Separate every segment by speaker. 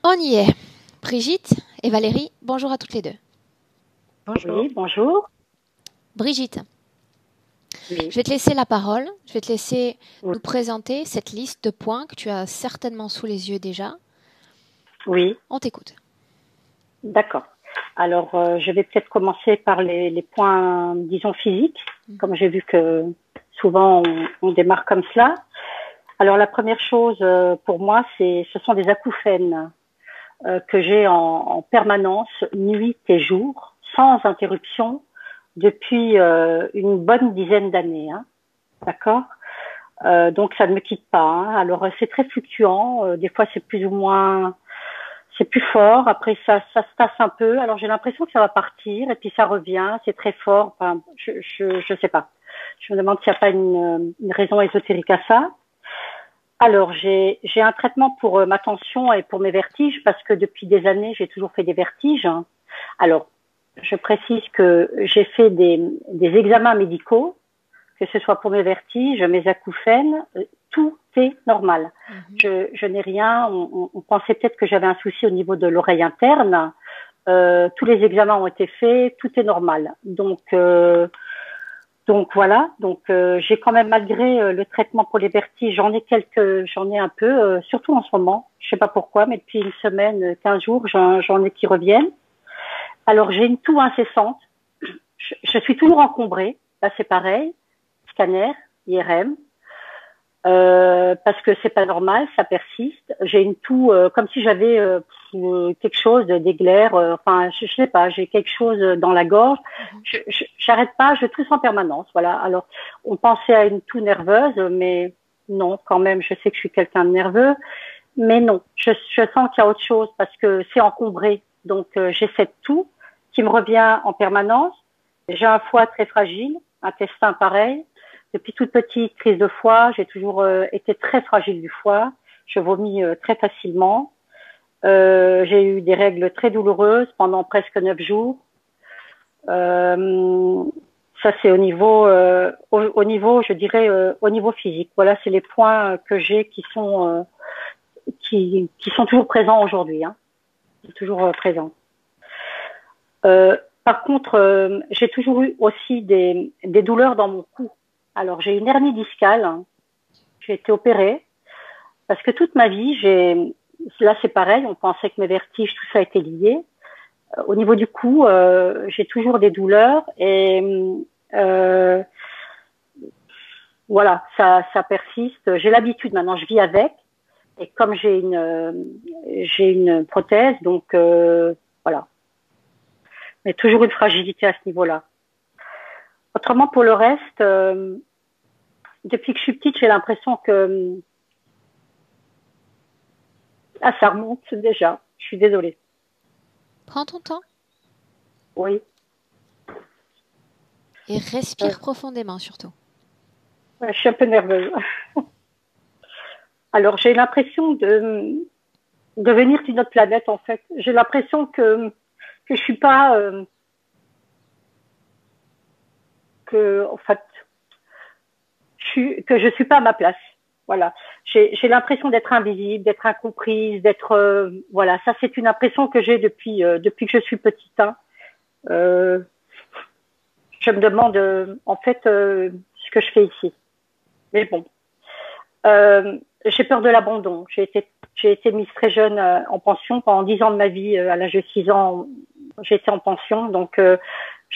Speaker 1: On y est. Brigitte et Valérie, bonjour à toutes les deux.
Speaker 2: Bonjour.
Speaker 3: Oui, bonjour.
Speaker 1: Brigitte,
Speaker 3: Oui.
Speaker 1: je vais te laisser la parole. Je vais te laisser
Speaker 3: Oui.
Speaker 1: nous présenter cette liste de points que tu as certainement sous les yeux déjà.
Speaker 3: Oui,
Speaker 1: On t'écoute.
Speaker 3: d'accord. Alors, je vais peut-être commencer par les points, disons, physiques, comme j'ai vu que souvent on démarre comme cela. Alors, la première chose pour moi, ce sont des acouphènes que j'ai en permanence, nuit et jour, sans interruption, depuis une bonne dizaine d'années. Hein. D'accord. Donc, ça ne me quitte pas. Hein. Alors, c'est très fluctuant. Des fois, c'est plus ou moins... C'est plus fort. Après, ça se tasse un peu. Alors, j'ai l'impression que ça va partir et puis ça revient. C'est très fort. Enfin, je sais pas. Je me demande s'il n'y a pas une raison ésotérique à ça. Alors, j'ai un traitement pour ma tension et pour mes vertiges parce que depuis des années, j'ai toujours fait des vertiges. Hein. Alors, je précise que j'ai fait des examens médicaux, que ce soit pour mes vertiges, mes acouphènes, tout est normal. Je n'ai rien. On pensait peut-être que j'avais un souci au niveau de l'oreille interne. Tous les examens ont été faits, tout est normal. Donc voilà. Donc j'ai quand même malgré le traitement pour les vertiges, j'en ai un peu, surtout en ce moment. Je sais pas pourquoi, mais depuis une semaine, 15 jours, j'en ai qui reviennent. Alors j'ai une toux incessante. Je suis toujours encombrée. Là c'est pareil. Scanner, IRM. Parce que c'est pas normal, ça persiste. J'ai une toux comme si j'avais quelque chose d'éclair. Enfin, je sais pas, j'ai quelque chose dans la gorge. J'arrête pas, je tousse en permanence. Voilà. Alors, on pensait à une toux nerveuse, mais non, quand même. Je sais que je suis quelqu'un de nerveux, mais non. Je sens qu'il y a autre chose parce que c'est encombré. Donc, j'ai cette toux qui me revient en permanence. J'ai un foie très fragile, intestin pareil. Depuis toute petite, crise de foie, j'ai toujours été très fragile du foie. Je vomis très facilement. J'ai eu des règles très douloureuses pendant presque 9 jours. Ça, c'est au niveau, je dirais, au niveau physique. Voilà, c'est les points que j'ai qui sont toujours présents aujourd'hui. Hein, toujours présents. Par contre, j'ai toujours eu aussi des douleurs dans mon cou. Alors, j'ai une hernie discale. Hein. J'ai été opérée parce que toute ma vie, là c'est pareil, on pensait que mes vertiges, tout ça était lié. Au niveau du cou, j'ai toujours des douleurs et voilà, ça persiste. J'ai l'habitude maintenant, je vis avec. Et comme j'ai une prothèse, donc voilà. Mais toujours une fragilité à ce niveau-là. Autrement, pour le reste, depuis que je suis petite, j'ai l'impression que ça remonte déjà. Je suis désolée.
Speaker 1: Prends ton temps
Speaker 3: Oui.
Speaker 1: et respire profondément surtout.
Speaker 3: Je suis un peu nerveuse. Alors, j'ai l'impression de venir d'une autre planète, en fait. J'ai l'impression que je suis pas... en fait, que je suis pas à ma place. Voilà. J'ai l'impression d'être invisible, d'être incomprise, d'être... voilà, ça, c'est une impression que j'ai depuis que je suis petite. Hein. Je me demande, en fait, ce que je fais ici. Mais bon. J'ai peur de l'abandon. J'ai été mise très jeune en pension. Pendant 10 ans de ma vie, à l'âge de 6 ans, j'étais en pension. Donc, je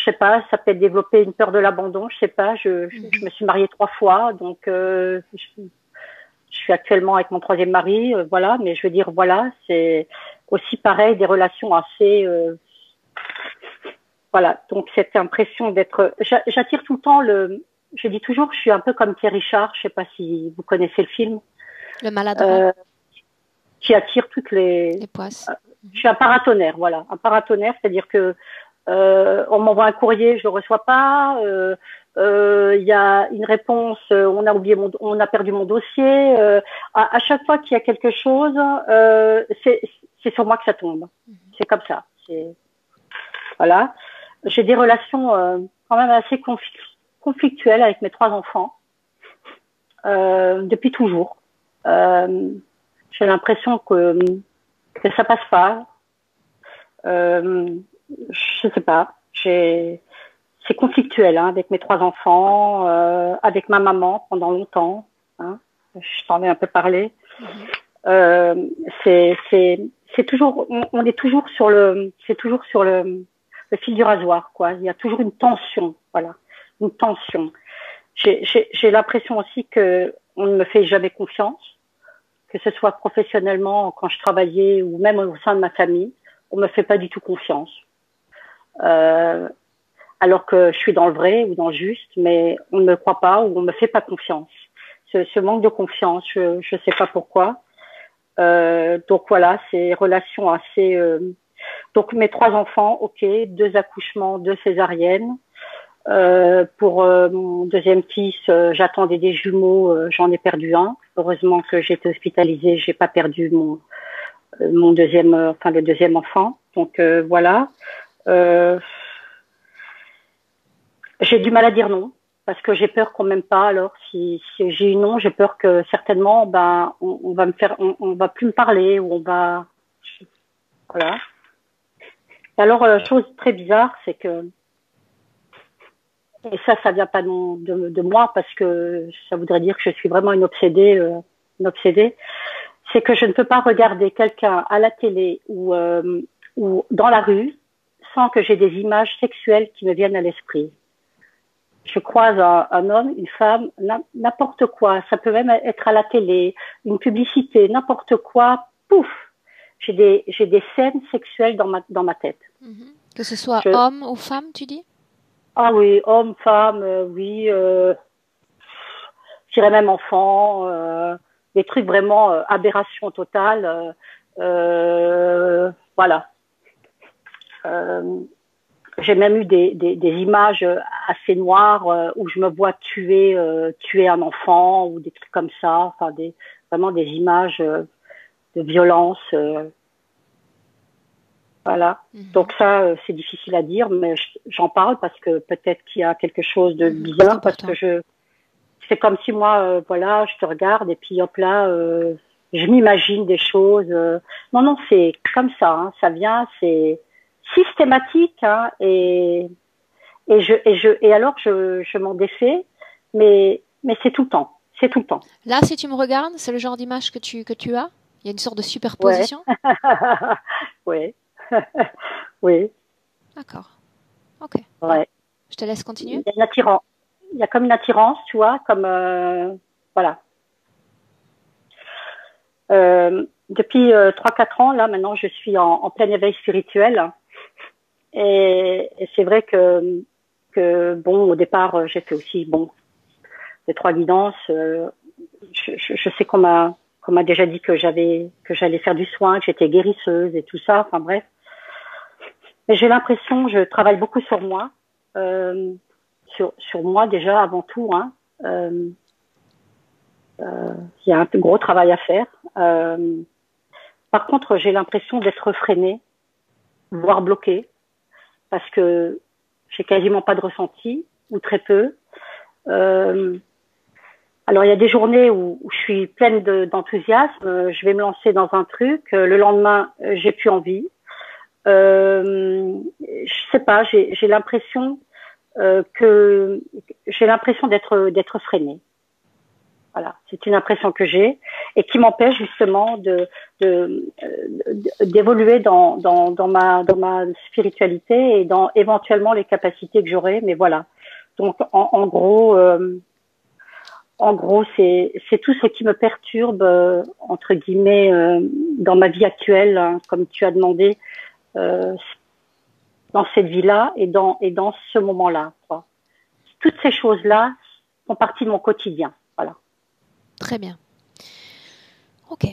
Speaker 3: sais pas, ça peut être développé une peur de l'abandon. Je sais pas. Je me suis mariée 3 fois. Donc, je suis actuellement avec mon 3e mari. Voilà. Mais je veux dire, voilà, c'est aussi pareil, des relations assez... voilà. Donc, cette impression d'être... J'attire tout le temps je dis toujours, je suis un peu comme Thierry Richard. Je sais pas si vous connaissez le film.
Speaker 1: Le maladroit.
Speaker 3: Qui attire toutes
Speaker 1: les poisses.
Speaker 3: Je suis un paratonnerre, voilà, un paratonnerre, c'est-à-dire que on m'envoie un courrier, je le reçois pas. Il y a une réponse, on a perdu mon dossier. À chaque fois qu'il y a quelque chose, c'est sur moi que ça tombe. C'est comme ça. Voilà. J'ai des relations quand même assez conflictuelles avec mes 3 enfants depuis toujours. J'ai l'impression que que ça passe pas. Je sais pas. C'est conflictuel hein, avec mes 3 enfants, avec ma maman pendant longtemps. Hein, je t'en ai un peu parlé. C'est toujours, on est toujours sur le fil du rasoir, quoi. Il y a toujours une tension, voilà, une tension. J'ai l'impression aussi que on ne me fait jamais confiance, que ce soit professionnellement quand je travaillais ou même au sein de ma famille, on me fait pas du tout confiance. Alors que je suis dans le vrai ou dans le juste, mais on ne me croit pas ou on me fait pas confiance. Ce manque de confiance, je sais pas pourquoi. Donc voilà, c'est relations assez. Donc mes 3 enfants, ok, 2 accouchements, 2 césariennes. Pour mon deuxième fils, j'attendais des jumeaux, j'en ai perdu un. Heureusement que j'ai été hospitalisée, j'ai pas perdu mon deuxième, enfin le deuxième enfant. Donc voilà. J'ai du mal à dire non parce que j'ai peur qu'on m'aime pas. Alors si j'ai eu non, j'ai peur que certainement, ben on va me faire, on va plus me parler ou on va, voilà. Et alors chose très bizarre, c'est que et ça vient pas de moi parce que ça voudrait dire que je suis vraiment une obsédée, c'est que je ne peux pas regarder quelqu'un à la télé ou dans la rue sans que j'ai des images sexuelles qui me viennent à l'esprit. Je croise un homme, une femme, n'importe quoi, ça peut même être à la télé, une publicité, n'importe quoi, pouf, j'ai des scènes sexuelles dans ma tête.
Speaker 1: Que ce soit homme ou femme, tu dis?
Speaker 3: Ah oui, homme, femme, oui, je dirais même enfant, des trucs vraiment aberration totale, voilà. J'ai même eu des images assez noires où je me vois tuer un enfant ou des trucs comme ça, enfin vraiment des images de violence. Voilà. Donc ça, c'est difficile à dire, mais j'en parle parce que peut-être qu'il y a quelque chose de bizarre, parce que c'est comme si moi, voilà, je te regarde et puis hop là, je m'imagine des choses. Non, c'est comme ça, hein, ça vient, c'est systématique, hein, et alors je m'en défais, mais c'est tout le temps, c'est tout le temps.
Speaker 1: Là, si tu me regardes, c'est le genre d'image que tu as? Il y a une sorte de superposition?
Speaker 3: Ouais. Oui.
Speaker 1: D'accord. Ok.
Speaker 3: Ouais.
Speaker 1: Je te laisse continuer.
Speaker 3: Il y a une attirance. Il y a comme une attirance, tu vois, comme voilà. Depuis 3-4 ans, là, maintenant, je suis en plein éveil spirituel. Et c'est vrai que bon, au départ, j'ai fait aussi, bon, les 3 guidances. Je sais qu'on m'a déjà dit que j'allais faire du soin, que j'étais guérisseuse et tout ça. Enfin bref. Mais j'ai l'impression, je travaille beaucoup sur moi, sur moi déjà avant tout. Hein. Il y a un gros travail à faire. Par contre, j'ai l'impression d'être freinée, voire bloquée, parce que j'ai quasiment pas de ressenti ou très peu. Alors il y a des journées où je suis pleine d'enthousiasme, je vais me lancer dans un truc, le lendemain j'ai plus envie. Je sais pas, j'ai l'impression d'être freinée. Voilà, c'est une impression que j'ai et qui m'empêche justement d'évoluer dans ma spiritualité et dans éventuellement les capacités que j'aurai. Mais voilà. Donc en gros, c'est tout ce qui me perturbe entre guillemets dans ma vie actuelle, hein, comme tu as demandé. Dans cette vie-là et dans ce moment-là, quoi. Toutes ces choses-là font partie de mon quotidien. Voilà.
Speaker 1: Très bien. Ok.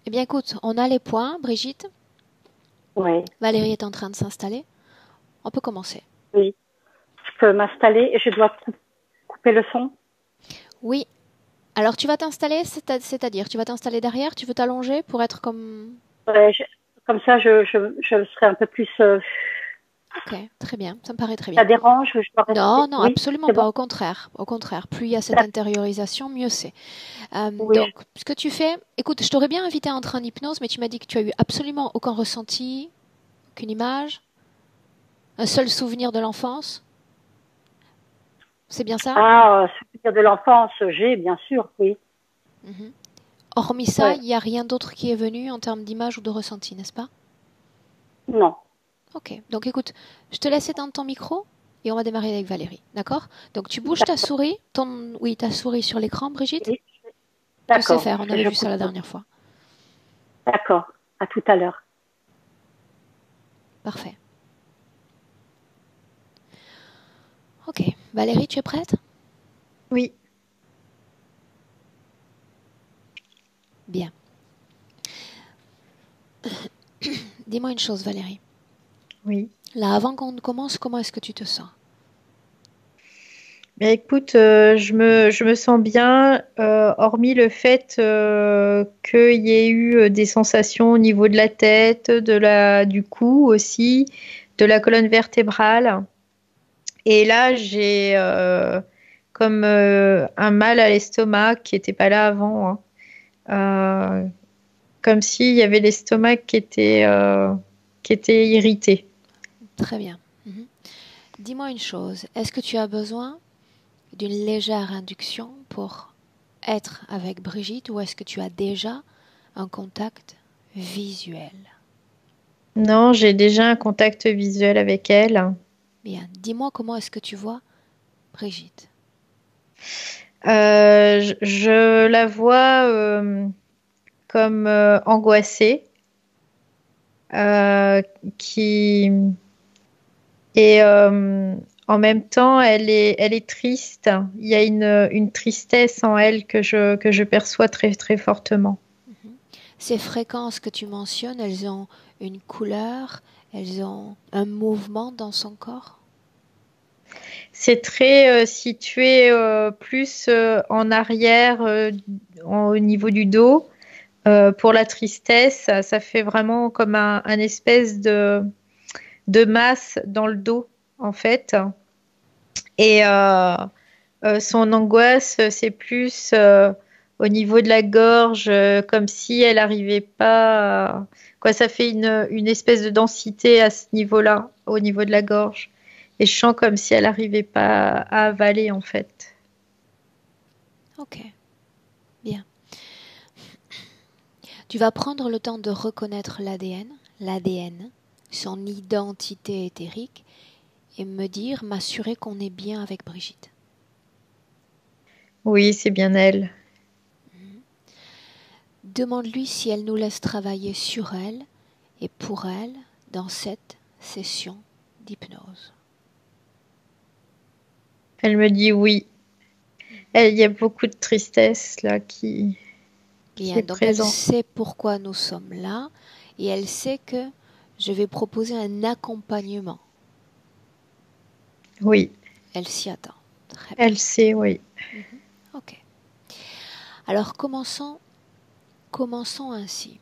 Speaker 1: Eh bien, écoute, on a les points, Brigitte.
Speaker 3: Oui.
Speaker 1: Valérie est en train de s'installer. On peut commencer.
Speaker 3: Oui. Je peux m'installer et je dois couper le son?
Speaker 1: Oui. Alors, tu vas t'installer, c'est-à-dire, tu vas t'installer derrière, tu veux t'allonger pour être comme...
Speaker 3: Ouais, comme ça, je serai un peu plus
Speaker 1: Ok, très bien, ça me paraît très
Speaker 3: Ça
Speaker 1: bien.
Speaker 3: dérange? Je dois rester?
Speaker 1: Non, non,
Speaker 3: Oui,
Speaker 1: absolument
Speaker 3: c'est bon?
Speaker 1: pas, au contraire. Au contraire, plus il y a cette
Speaker 3: D'ac-
Speaker 1: intériorisation, mieux c'est.
Speaker 3: Oui,
Speaker 1: Donc, ce que tu fais, écoute, je t'aurais bien invité à entrer en hypnose, mais tu m'as dit que tu as eu absolument aucun ressenti, aucune image, un seul souvenir de l'enfance. C'est bien ça?
Speaker 3: souvenir de l'enfance, j'ai, bien sûr, oui.
Speaker 1: Mhm. Hormis ça,
Speaker 3: Ouais.
Speaker 1: il n'y a rien d'autre qui est venu en termes d'image ou de ressenti, n'est-ce pas?
Speaker 3: Non.
Speaker 1: Ok, donc écoute, je te laisse éteindre ton micro et on va démarrer avec Valérie, d'accord? Donc tu bouges ta
Speaker 3: D'accord.
Speaker 1: souris, oui, ta souris sur l'écran, Brigitte?
Speaker 3: Oui,
Speaker 1: Tu sais
Speaker 3: d'accord.
Speaker 1: faire, on avait
Speaker 3: Je
Speaker 1: vu ça la
Speaker 3: continue.
Speaker 1: dernière fois.
Speaker 3: D'accord. À tout à l'heure.
Speaker 1: Parfait. Ok, Valérie, tu es prête?
Speaker 2: Oui,
Speaker 1: Bien. Dis-moi une chose, Valérie.
Speaker 2: oui.
Speaker 1: Là, avant qu'on ne commence, comment est-ce que tu te sens?
Speaker 2: Mais écoute, je me sens bien, hormis le fait qu'il y ait eu des sensations au niveau de la tête, du cou aussi, de la colonne vertébrale. Et là, j'ai comme un mal à l'estomac qui n'était pas là avant, hein. Euh, Comme s'il y avait l'estomac qui était irrité.
Speaker 1: Très bien. Mhm. Dis-moi une chose. Est-ce que tu as besoin d'une légère induction pour être avec Brigitte ou est-ce que tu as déjà un contact visuel?
Speaker 2: Non, j'ai déjà un contact visuel avec elle.
Speaker 1: Bien. Dis-moi comment est-ce que tu vois Brigitte?
Speaker 2: Je la vois comme angoissée, euh, qui et en même temps, elle est triste. Il y a une tristesse en elle que je perçois très très fortement.
Speaker 1: Mhm. Ces fréquences que tu mentionnes, elles ont une couleur, elles ont un mouvement dans son corps?
Speaker 2: C'est très situé plus en arrière, au niveau du dos. Pour la tristesse, ça fait vraiment comme un espèce de masse dans le dos, en fait. Et son angoisse, c'est plus au niveau de la gorge, comme si elle n'arrivait pas. Quoi, ça fait une espèce de densité à ce niveau-là, au niveau de la gorge. Et je sens comme si elle n'arrivait pas à avaler, en fait.
Speaker 1: Ok, bien. Tu vas prendre le temps de reconnaître l'ADN, son identité éthérique, et me dire, m'assurer qu'on est bien avec Brigitte.
Speaker 2: Oui, c'est bien elle.
Speaker 1: Demande-lui si elle nous laisse travailler sur elle et pour elle dans cette session d'hypnose.
Speaker 2: Elle me dit oui. Il y a beaucoup de tristesse là qui
Speaker 1: Bien,
Speaker 2: est
Speaker 1: donc elle
Speaker 2: présent.
Speaker 1: sait pourquoi nous sommes là et elle sait que je vais proposer un accompagnement.
Speaker 2: Oui,
Speaker 1: Elle s'y attend. Très bien.
Speaker 2: elle sait, oui.
Speaker 1: Ok. Alors commençons ainsi.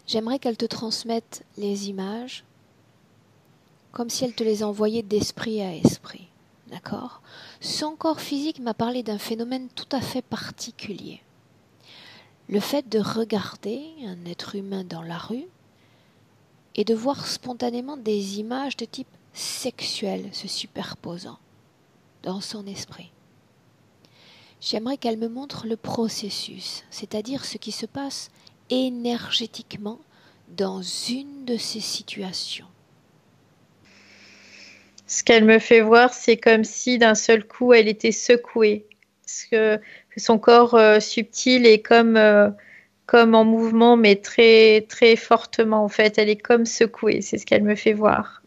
Speaker 1: J'aimerais qu'elle te transmette les images comme si elle te les envoyait d'esprit à esprit. D'accord? Son corps physique m'a parlé d'un phénomène tout à fait particulier. Le fait de regarder un être humain dans la rue et de voir spontanément des images de type sexuel se superposant dans son esprit. J'aimerais qu'elle me montre le processus, c'est-à-dire ce qui se passe énergétiquement dans une de ces situations.
Speaker 2: Ce qu'elle me fait voir, c'est comme si d'un seul coup, elle était secouée. Parce que son corps subtil est comme en mouvement, mais très, très fortement, en fait. Elle est comme secouée, c'est ce qu'elle me fait voir.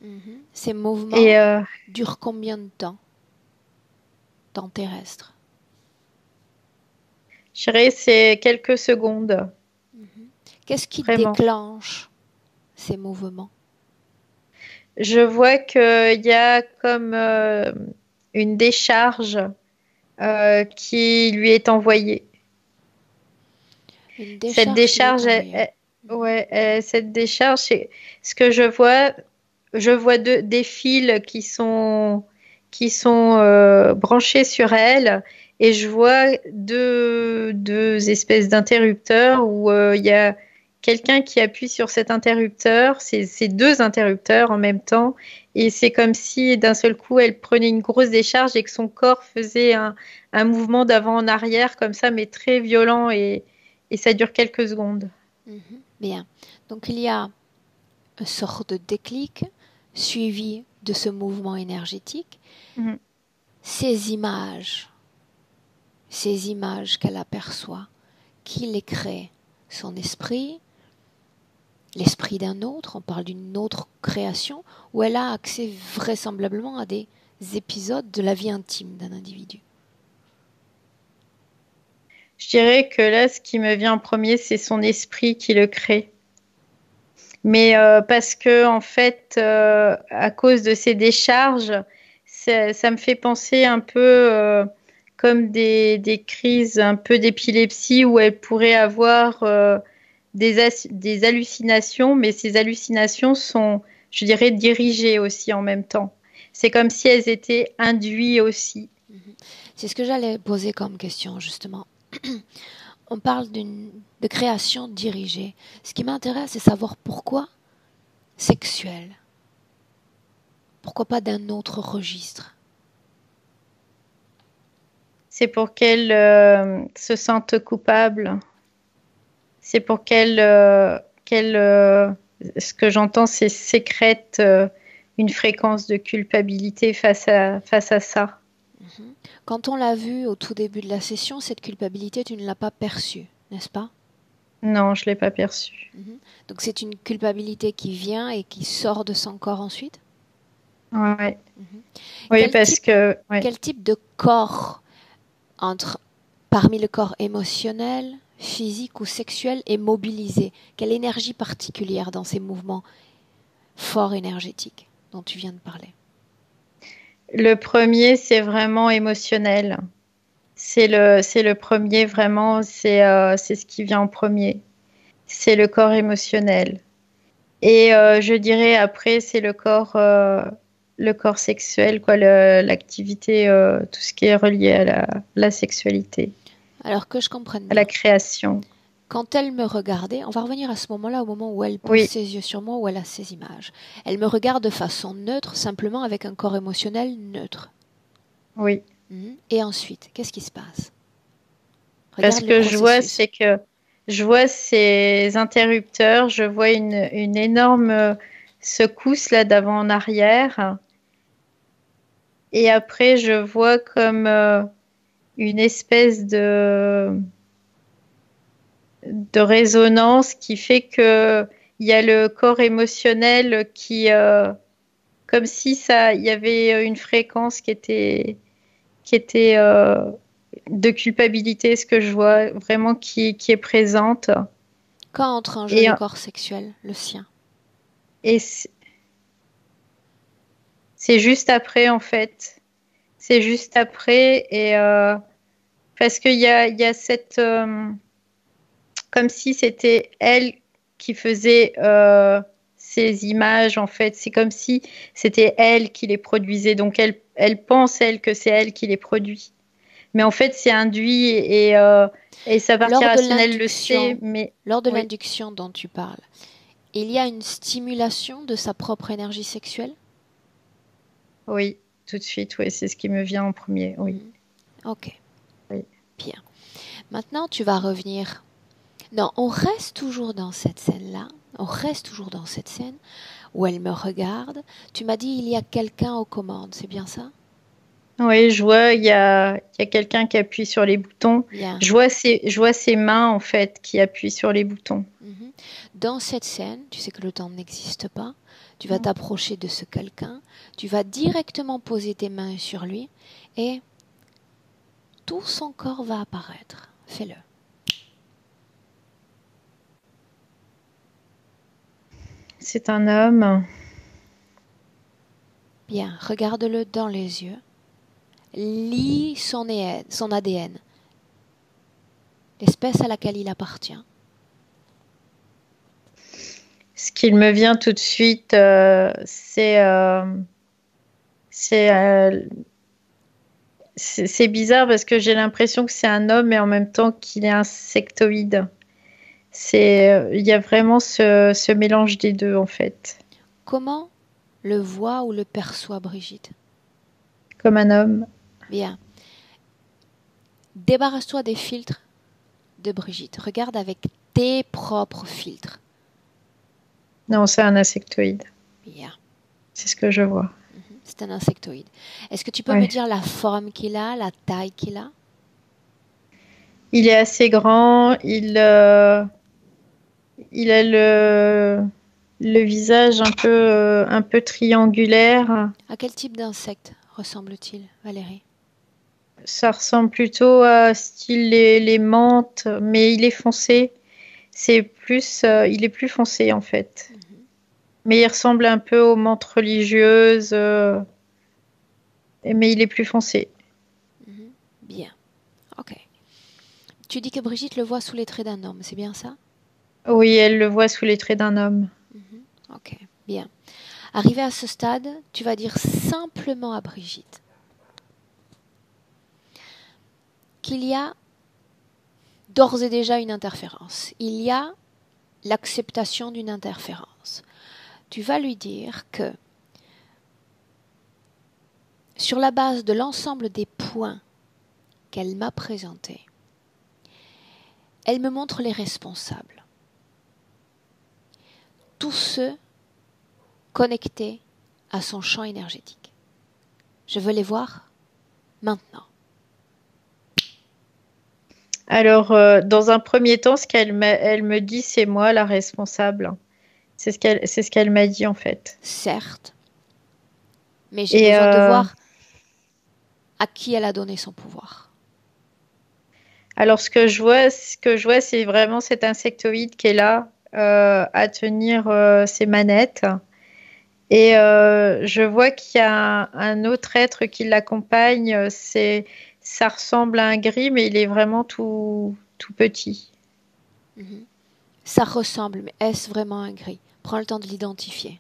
Speaker 1: Ces
Speaker 2: Et
Speaker 1: mouvements durent combien de temps? Temps terrestre.
Speaker 2: je dirais, c'est quelques secondes,
Speaker 1: Qu'est-ce qui
Speaker 2: vraiment.
Speaker 1: déclenche ces mouvements?
Speaker 2: Je vois qu'il y a comme une décharge qui lui est envoyée.
Speaker 1: Une
Speaker 2: Cette
Speaker 1: décharge qui lui est
Speaker 2: décharge,
Speaker 1: envoyée.
Speaker 2: cette décharge, c'est ce que je vois. je vois des fils qui sont branchés sur elle et je vois deux espèces d'interrupteurs où il y a quelqu'un qui appuie sur cet interrupteur, c'est deux interrupteurs en même temps et c'est comme si d'un seul coup elle prenait une grosse décharge et que son corps faisait un mouvement d'avant en arrière comme ça mais très violent et ça dure quelques secondes.
Speaker 1: Bien. Donc il y a une sorte de déclic suivi de ce mouvement énergétique.
Speaker 2: Mhm.
Speaker 1: Ces images qu'elle aperçoit, qui les crée? Son esprit, l'esprit d'un autre, on parle d'une autre création, où elle a accès vraisemblablement à des épisodes de la vie intime d'un individu.
Speaker 2: Je dirais que là, ce qui me vient en premier, c'est son esprit qui le crée. Mais parce que, en fait, à cause de ces décharges, ça me fait penser un peu comme des crises un peu d'épilepsie où elle pourrait avoir des hallucinations, mais ces hallucinations sont, je dirais, dirigées aussi en même temps. C'est comme si elles étaient induites aussi.
Speaker 1: C'est ce que j'allais poser comme question, justement. On parle de création dirigée. Ce qui m'intéresse, c'est savoir pourquoi sexuel. Pourquoi pas d'un autre registre?
Speaker 2: C'est pour qu'elle se sente coupable. C'est pour ce que j'entends, c'est sécrète une fréquence de culpabilité face à ça.
Speaker 1: Quand on l'a vu au tout début de la session, cette culpabilité, tu ne l'as pas perçue, n'est-ce pas?
Speaker 2: Non, je ne l'ai pas perçue.
Speaker 1: Donc c'est une culpabilité qui vient et qui sort de son corps ensuite?
Speaker 2: Ouais. Oui, parce que... Ouais.
Speaker 1: Quel type de corps parmi le corps émotionnel, physique ou sexuel est mobilisé? Quelle énergie particulière dans ces mouvements forts énergétiques dont tu viens de parler?
Speaker 2: Le premier, c'est vraiment émotionnel. C'est le premier, vraiment, c'est ce qui vient en premier. C'est le corps émotionnel. Et je dirais après, c'est le corps sexuel, quoi, l'activité, tout ce qui est relié à la sexualité,
Speaker 1: Alors que je comprenne
Speaker 2: à
Speaker 1: bien.
Speaker 2: la création.
Speaker 1: Quand elle me regardait, on va revenir à ce moment-là, au moment où elle pose ses yeux sur moi, où elle a ces images. Elle me regarde de façon neutre, simplement avec un corps émotionnel neutre.
Speaker 2: Oui.
Speaker 1: Et ensuite, qu'est-ce qui se passe?
Speaker 2: Parce que je vois, c'est que je vois ces interrupteurs, je vois une énorme secousse là d'avant en arrière. Et après, je vois comme une espèce de résonance qui fait que il y a le corps émotionnel qui, comme si il y avait une fréquence qui était de culpabilité, ce que je vois vraiment qui est présente.
Speaker 1: Quand entre en jeu le corps sexuel, le sien?
Speaker 2: Et c'est juste après, en fait. C'est juste après. Et parce qu'il y a cette... comme si c'était elle qui faisait ces images, en fait. C'est comme si c'était elle qui les produisait. Donc, elle pense, elle, que c'est elle qui les produit. Mais en fait, c'est induit et sa partie rationnelle le sait. Mais
Speaker 1: lors de l'induction dont tu parles, il y a une stimulation de sa propre énergie sexuelle?
Speaker 2: Oui, tout de suite, oui, c'est ce qui me vient en premier, oui.
Speaker 1: Ok,
Speaker 2: oui.
Speaker 1: Bien. Maintenant, tu vas revenir. Non, on reste toujours dans cette scène-là. On reste toujours dans cette scène où elle me regarde. Tu m'as dit il y a quelqu'un aux commandes, c'est bien ça?
Speaker 2: Oui, je vois, il y a quelqu'un qui appuie sur les boutons.
Speaker 1: Bien.
Speaker 2: Je vois ses mains, en fait, qui appuient sur les boutons.
Speaker 1: Dans cette scène, tu sais que le temps n'existe pas. Tu vas t'approcher de ce quelqu'un. Tu vas directement poser tes mains sur lui et tout son corps va apparaître. Fais-le.
Speaker 2: C'est un homme.
Speaker 1: Bien, regarde-le dans les yeux. Lis son ADN, l'espèce à laquelle il appartient.
Speaker 2: Ce qui me vient tout de suite, c'est c'est bizarre parce que j'ai l'impression que c'est un homme et en même temps qu'il est insectoïde. Il y a vraiment ce mélange des deux en fait,
Speaker 1: Comment le voit ou le perçoit Brigitte?
Speaker 2: comme un homme.
Speaker 1: Bien. Débarrasse-toi des filtres de Brigitte. Regarde avec tes propres filtres.
Speaker 2: Non, c'est un insectoïde.
Speaker 1: Bien.
Speaker 2: C'est ce que je vois.
Speaker 1: C'est un insectoïde. Est-ce que tu peux
Speaker 2: Ouais.
Speaker 1: me dire la forme qu'il a, la taille qu'il a?
Speaker 2: Il est assez grand. Il a le visage un peu triangulaire.
Speaker 1: À quel type d'insecte ressemble-t-il, Valérie?
Speaker 2: Ça ressemble plutôt à style les menthes, mais il est foncé. Il est plus foncé en fait. Mais il ressemble un peu aux menthes religieuses, mais il est plus foncé.
Speaker 1: Bien. Ok. Tu dis que Brigitte le voit sous les traits d'un homme, c'est bien ça?
Speaker 2: Oui, elle le voit sous les traits d'un homme.
Speaker 1: Ok. Bien. Arrivé à ce stade, tu vas dire simplement à Brigitte qu'il y a d'ores et déjà une interférence. Il y a l'acceptation d'une interférence. Tu vas lui dire que sur la base de l'ensemble des points qu'elle m'a présentés, elle me montre les responsables. Tous ceux connectés à son champ énergétique. Je veux les voir maintenant.
Speaker 2: Alors, dans un premier temps, elle me dit, c'est moi la responsable. C'est ce qu'elle m'a dit en fait.
Speaker 1: Certes, mais j'ai
Speaker 2: Et
Speaker 1: besoin de voir à qui elle a donné son pouvoir.
Speaker 2: alors, ce que je vois, c'est vraiment cet insectoïde qui est là à tenir ses manettes. Et je vois qu'il y a un autre être qui l'accompagne. Ça ressemble à un gris, mais il est vraiment tout petit.
Speaker 1: Ça ressemble, mais est-ce vraiment un gris? Prends le temps de l'identifier.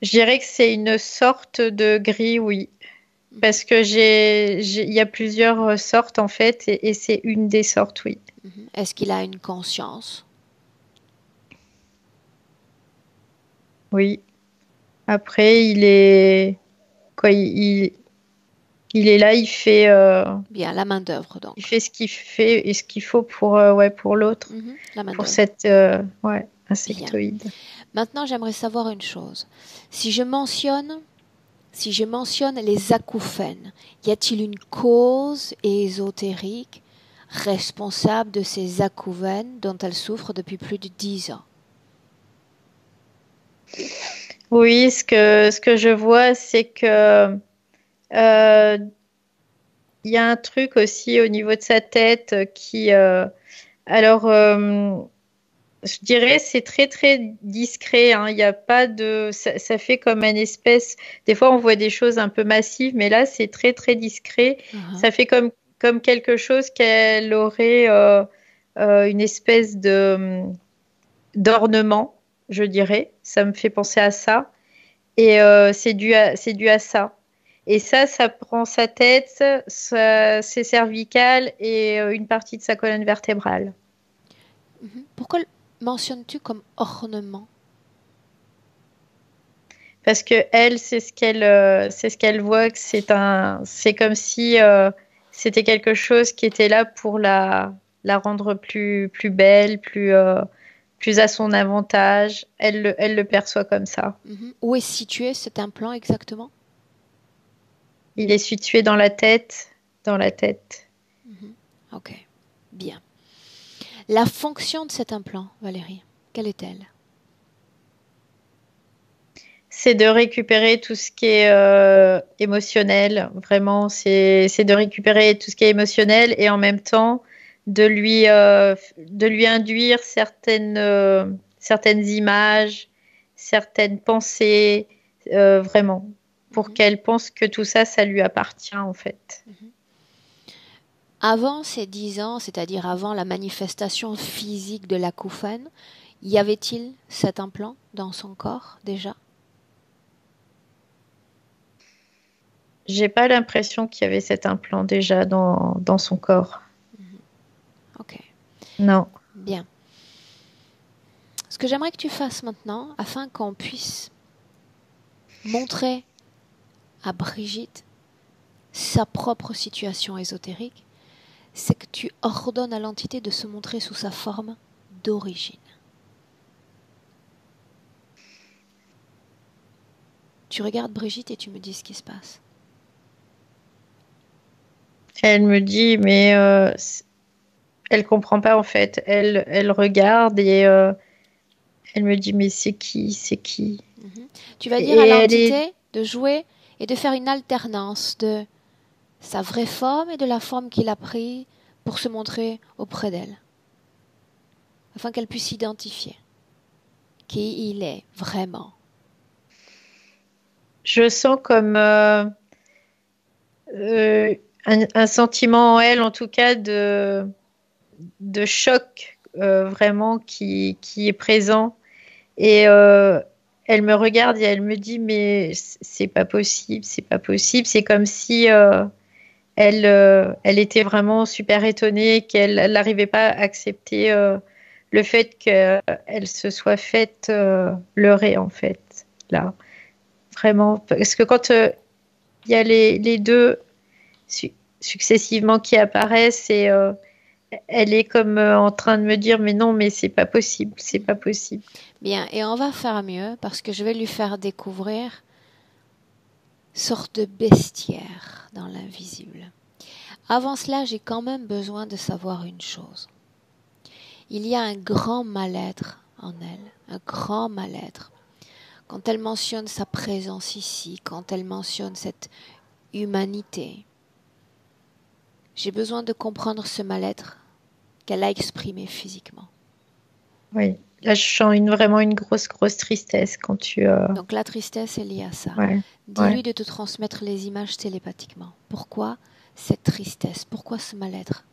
Speaker 2: Je dirais que c'est une sorte de gris, oui. Parce que il y a plusieurs sortes en fait, et c'est une des sortes, oui.
Speaker 1: Est-ce qu'il a une conscience?
Speaker 2: Oui. Après, il est quoi, il est là,
Speaker 1: Bien, la main d'œuvre donc.
Speaker 2: il fait ce qu'il fait et ce qu'il faut pour ouais pour l'autre,
Speaker 1: La main
Speaker 2: pour
Speaker 1: d'œuvre.
Speaker 2: cette ouais insectoïde.
Speaker 1: Maintenant, j'aimerais savoir une chose. Si je mentionne les acouphènes, y a-t-il une cause ésotérique responsable de ces acouphènes dont elle souffre depuis plus de 10 ans?
Speaker 2: Oui, ce que je vois, c'est que euh, il y a un truc aussi au niveau de sa tête qui alors je dirais c'est très très discret, hein. Il y a pas de ça fait comme une espèce. Des fois on voit des choses un peu massives, mais là c'est très très discret. Ça fait comme quelque chose qu'elle aurait une espèce de d'ornement, je dirais. Ça me fait penser à ça. Et c'est dû à ça. Et ça prend sa tête, ses cervicales et une partie de sa colonne vertébrale.
Speaker 1: Pourquoi le mentionnes-tu comme ornement?
Speaker 2: Parce que elle, c'est ce qu'elle voit que c'est comme si c'était quelque chose qui était là pour la rendre plus belle, plus à son avantage. Elle le perçoit comme ça.
Speaker 1: Où est situé cet implant exactement?
Speaker 2: Il est situé dans la tête, dans la tête.
Speaker 1: Ok, bien. La fonction de cet implant, Valérie, quelle est-elle?
Speaker 2: C'est de récupérer tout ce qui est émotionnel. Vraiment, c'est de récupérer tout ce qui est émotionnel et en même temps de lui induire certaines images, certaines pensées, vraiment, pour qu'elle pense que tout ça, ça lui appartient en fait.
Speaker 1: Avant ces 10 ans, c'est-à-dire avant la manifestation physique de l'acouphène, y avait-il cet implant dans son corps déjà?
Speaker 2: J'ai pas l'impression qu'il y avait cet implant déjà dans son corps.
Speaker 1: Ok,
Speaker 2: Non.
Speaker 1: bien. Ce que j'aimerais que tu fasses maintenant, afin qu'on puisse montrer à Brigitte sa propre situation ésotérique, c'est que tu ordonnes à l'entité de se montrer sous sa forme d'origine. Tu regardes Brigitte et tu me dis ce qui se passe.
Speaker 2: Elle me dit, mais elle comprend pas en fait. Elle regarde et elle me dit, mais c'est qui? C'est qui?
Speaker 1: Tu vas dire
Speaker 2: Et
Speaker 1: à
Speaker 2: elle est...
Speaker 1: l'entité de jouer et de faire une alternance de sa vraie forme et de la forme qu'il a prise pour se montrer auprès d'elle, afin qu'elle puisse identifier qui il est vraiment.
Speaker 2: Je sens comme un sentiment en elle, en tout cas, de choc vraiment qui est présent. Et elle me regarde et elle me dit, mais c'est pas possible, c'est pas possible. C'est comme si elle était vraiment super étonnée, qu'elle n'arrivait pas à accepter le fait qu'elle se soit faite leurrer, en fait, là. Vraiment. Parce que quand il y a les deux successivement qui apparaissent et elle est comme en train de me dire, mais non, mais c'est pas possible, c'est pas possible.
Speaker 1: Bien, et on va faire mieux parce que je vais lui faire découvrir une sorte de bestiaire dans l'invisible. Avant cela, j'ai quand même besoin de savoir une chose. Il y a un grand mal-être en elle, un grand mal-être. Quand elle mentionne sa présence ici, quand elle mentionne cette humanité, j'ai besoin de comprendre ce mal-être qu'elle a exprimé physiquement.
Speaker 2: Oui, là je sens vraiment une grosse, grosse tristesse quand tu...
Speaker 1: Donc la tristesse est liée à ça.
Speaker 2: Ouais,
Speaker 1: Dis-lui
Speaker 2: ouais.
Speaker 1: de te transmettre les images télépathiquement. Pourquoi cette tristesse? Pourquoi ce mal-être?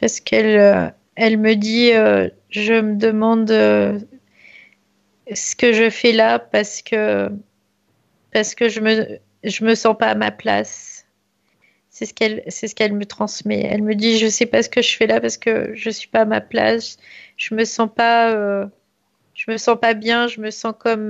Speaker 2: Parce qu'elle elle me dit, je me demande ce que je fais là parce que je me sens pas à ma place. C'est ce qu'elle me transmet. Elle me dit, je sais pas ce que je fais là parce que je suis pas à ma place. Je me sens pas, je me sens pas bien. Je me sens comme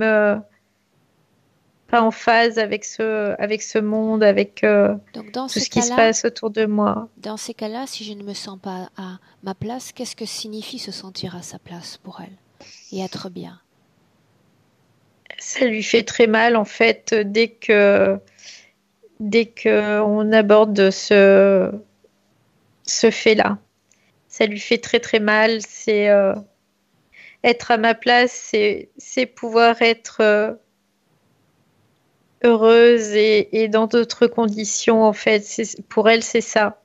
Speaker 2: pas en phase avec ce monde, avec
Speaker 1: Donc dans
Speaker 2: tout
Speaker 1: ces
Speaker 2: ce qui se
Speaker 1: cas-là,
Speaker 2: passe autour de moi.
Speaker 1: si je ne me sens pas à ma place, qu'est-ce que signifie se sentir à sa place pour elle et être bien?
Speaker 2: Ça lui fait très mal en fait dès que on aborde ce fait-là. Ça lui fait très très mal. C'est être à ma place, c'est pouvoir être heureuse et dans d'autres conditions en fait. Pour elle, c'est ça.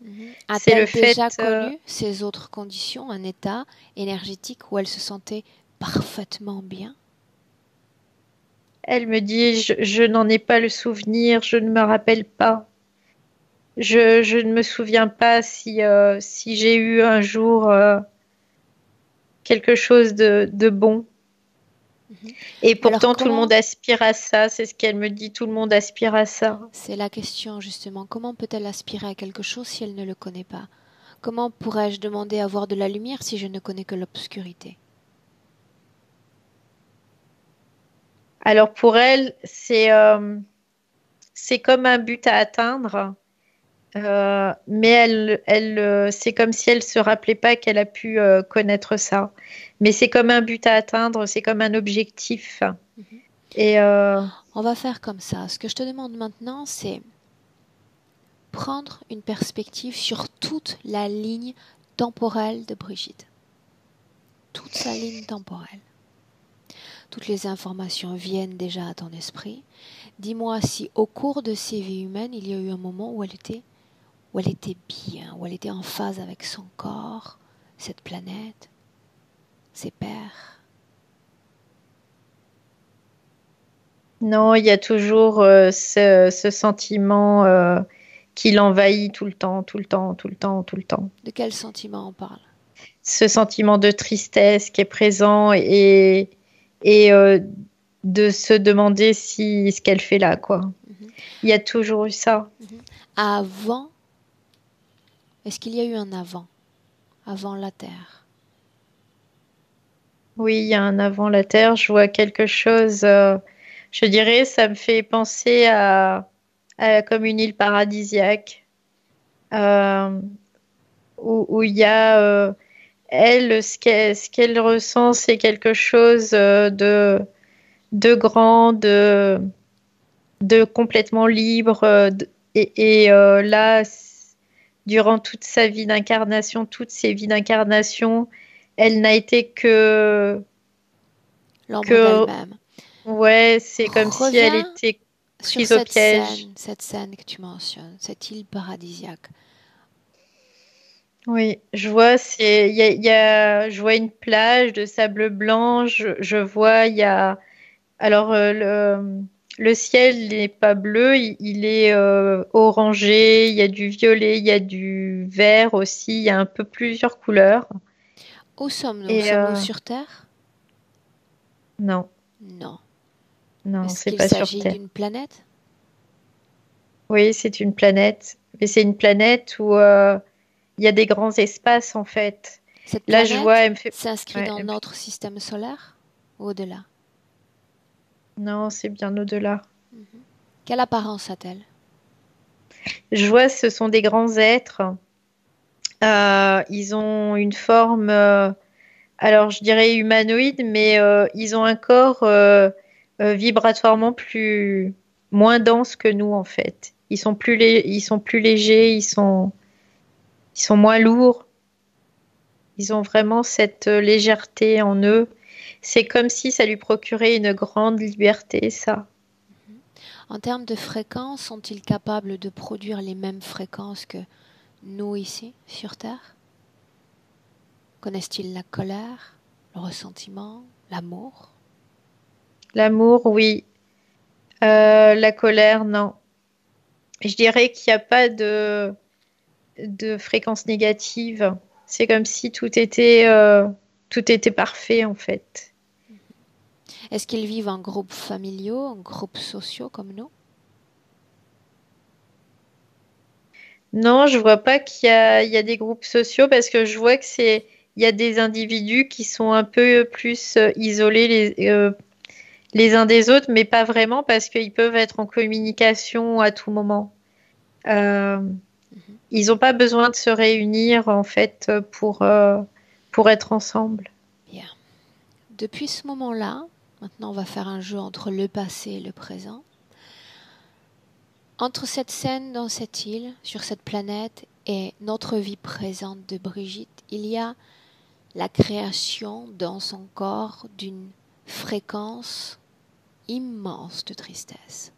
Speaker 2: C'est le
Speaker 1: A-t-elle
Speaker 2: fait.
Speaker 1: déjà connu ces autres conditions, un état énergétique où elle se sentait parfaitement bien?
Speaker 2: Elle me dit, je n'en ai pas le souvenir, je ne me rappelle pas. Je ne me souviens pas si j'ai eu un jour quelque chose de bon. Et
Speaker 1: Alors
Speaker 2: pourtant, tout le
Speaker 1: comment,
Speaker 2: monde aspire à ça. C'est ce qu'elle me dit, tout le monde aspire à ça.
Speaker 1: c'est la question justement, comment peut-elle aspirer à quelque chose si elle ne le connaît pas? Comment pourrais-je demander à voir de la lumière si je ne connais que l'obscurité?
Speaker 2: Alors pour elle, c'est comme un but à atteindre. Mais c'est comme si elle se rappelait pas qu'elle a pu connaître ça. Mais c'est comme un but à atteindre, c'est comme un objectif. Et
Speaker 1: On va faire comme ça. Ce que je te demande maintenant, c'est prendre une perspective sur toute la ligne temporelle de Brigitte. Toute sa ligne temporelle. Toutes les informations viennent déjà à ton esprit. Dis-moi si au cours de ses vies humaines, il y a eu un moment où elle était bien, où elle était en phase avec son corps, cette planète, ses pères.
Speaker 2: non, il y a toujours ce sentiment qui l'envahit tout le temps, tout le temps, tout le temps, tout le temps.
Speaker 1: De quel sentiment on parle?
Speaker 2: Ce sentiment de tristesse qui est présent et de se demander si ce qu'elle fait là, quoi. Il y a toujours eu ça.
Speaker 1: Avant, est-ce qu'il y a eu un avant la Terre?
Speaker 2: Oui, il y a un avant la Terre. Je vois quelque chose, je dirais, ça me fait penser comme une île paradisiaque euh, où il y a, elle, ce qu'elle ressent, c'est quelque chose de grand, de complètement libre. Là, durant toute sa vie d'incarnation, toutes ses vies d'incarnation, elle n'a été
Speaker 1: L'ombre
Speaker 2: que,
Speaker 1: d'elle-même.
Speaker 2: ouais, c'est comme si elle
Speaker 1: Reviens
Speaker 2: était
Speaker 1: sur
Speaker 2: prise au piège.
Speaker 1: cette scène que tu mentionnes, cette île paradisiaque.
Speaker 2: Oui, je vois, je vois une plage de sable blanc. Je vois, alors le ciel n'est pas bleu, il est orangé. Il y a du violet, il y a du vert aussi. Il y a un peu plusieurs couleurs.
Speaker 1: Où sommes-nous?
Speaker 2: Et
Speaker 1: Sommes-nous sur Terre?
Speaker 2: non,
Speaker 1: Non.
Speaker 2: non,
Speaker 1: Est-ce
Speaker 2: c'est
Speaker 1: qu'il
Speaker 2: pas sur
Speaker 1: s'agit
Speaker 2: Terre.
Speaker 1: d'une planète?
Speaker 2: Oui, c'est une planète, mais c'est une planète où il y a des grands espaces en fait.
Speaker 1: Cette
Speaker 2: Là, je vois,
Speaker 1: planète
Speaker 2: elle me fait.
Speaker 1: s'inscrit
Speaker 2: Ouais,
Speaker 1: dans notre système solaire ou au-delà?
Speaker 2: non, c'est bien au-delà.
Speaker 1: Quelle apparence a-t-elle?
Speaker 2: Je vois, ce sont des grands êtres. Ils ont une forme, alors je dirais humanoïde, mais ils ont un corps vibratoirement moins dense que nous en fait. Ils sont plus légers, ils sont moins lourds. Ils ont vraiment cette légèreté en eux. C'est comme si ça lui procurait une grande liberté, ça.
Speaker 1: En termes de fréquence, sont-ils capables de produire les mêmes fréquences que nous ici, sur Terre? Connaissent-ils la colère, le ressentiment, l'amour?
Speaker 2: L'amour, oui. La colère, non. Je dirais qu'il n'y a pas de fréquence négative. C'est comme si tout était parfait en fait.
Speaker 1: Est-ce qu'ils vivent en groupes familiaux, en groupes sociaux comme nous?
Speaker 2: Non, je vois pas il y a des groupes sociaux parce que je vois il y a des individus qui sont un peu plus isolés les uns des autres, mais pas vraiment parce qu'ils peuvent être en communication à tout moment. Euh, Ils n'ont pas besoin de se réunir en fait pour être ensemble.
Speaker 1: Bien. Depuis ce moment-là, maintenant on va faire un jeu entre le passé et le présent. Entre cette scène dans cette île, sur cette planète, et notre vie présente de Brigitte, il y a la création dans son corps d'une fréquence immense de tristesse.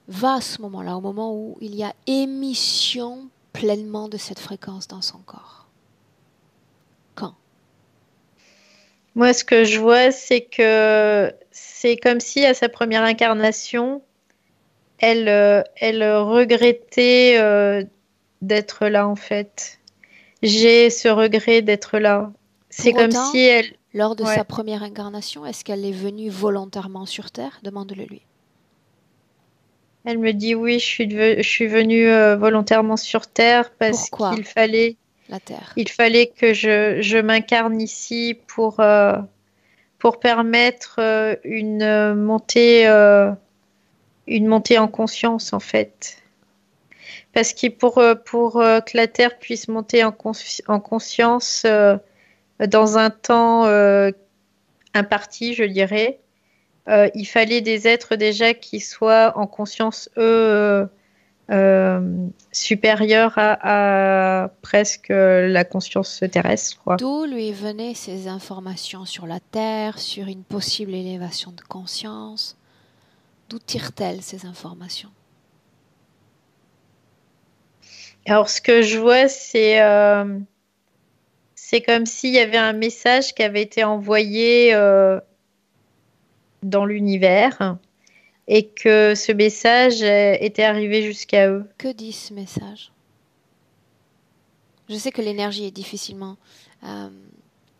Speaker 1: Va à ce moment-là, au moment où il y a émission pleinement de cette fréquence dans son corps. Quand?
Speaker 2: Moi, ce que je vois, c'est que c'est comme si à sa première incarnation, elle regrettait d'être là en fait. J'ai ce regret d'être là. C'est
Speaker 1: Pour
Speaker 2: comme si
Speaker 1: autant,
Speaker 2: elle,
Speaker 1: lors de sa
Speaker 2: ouais,
Speaker 1: première incarnation, est-ce qu'elle est venue volontairement sur Terre? Demande-le lui.
Speaker 2: elle me dit oui, je suis venue volontairement sur Terre parce
Speaker 1: Pourquoi la Terre?
Speaker 2: il fallait que je m'incarne ici pour permettre une montée en conscience en fait. Parce que pour que la Terre puisse monter en conscience dans un temps imparti, je dirais, il fallait des êtres déjà qui soient en conscience, eux, supérieurs à presque la conscience terrestre, quoi.
Speaker 1: D'où lui venaient ces informations sur la Terre, sur une possible élévation de conscience? D'où tire-t-elle ces informations?
Speaker 2: Alors, ce que je vois, c'est comme s'il y avait un message qui avait été envoyé dans l'univers et que ce message était arrivé jusqu'à eux.
Speaker 1: Que dit ce message? Je sais que l'énergie est difficilement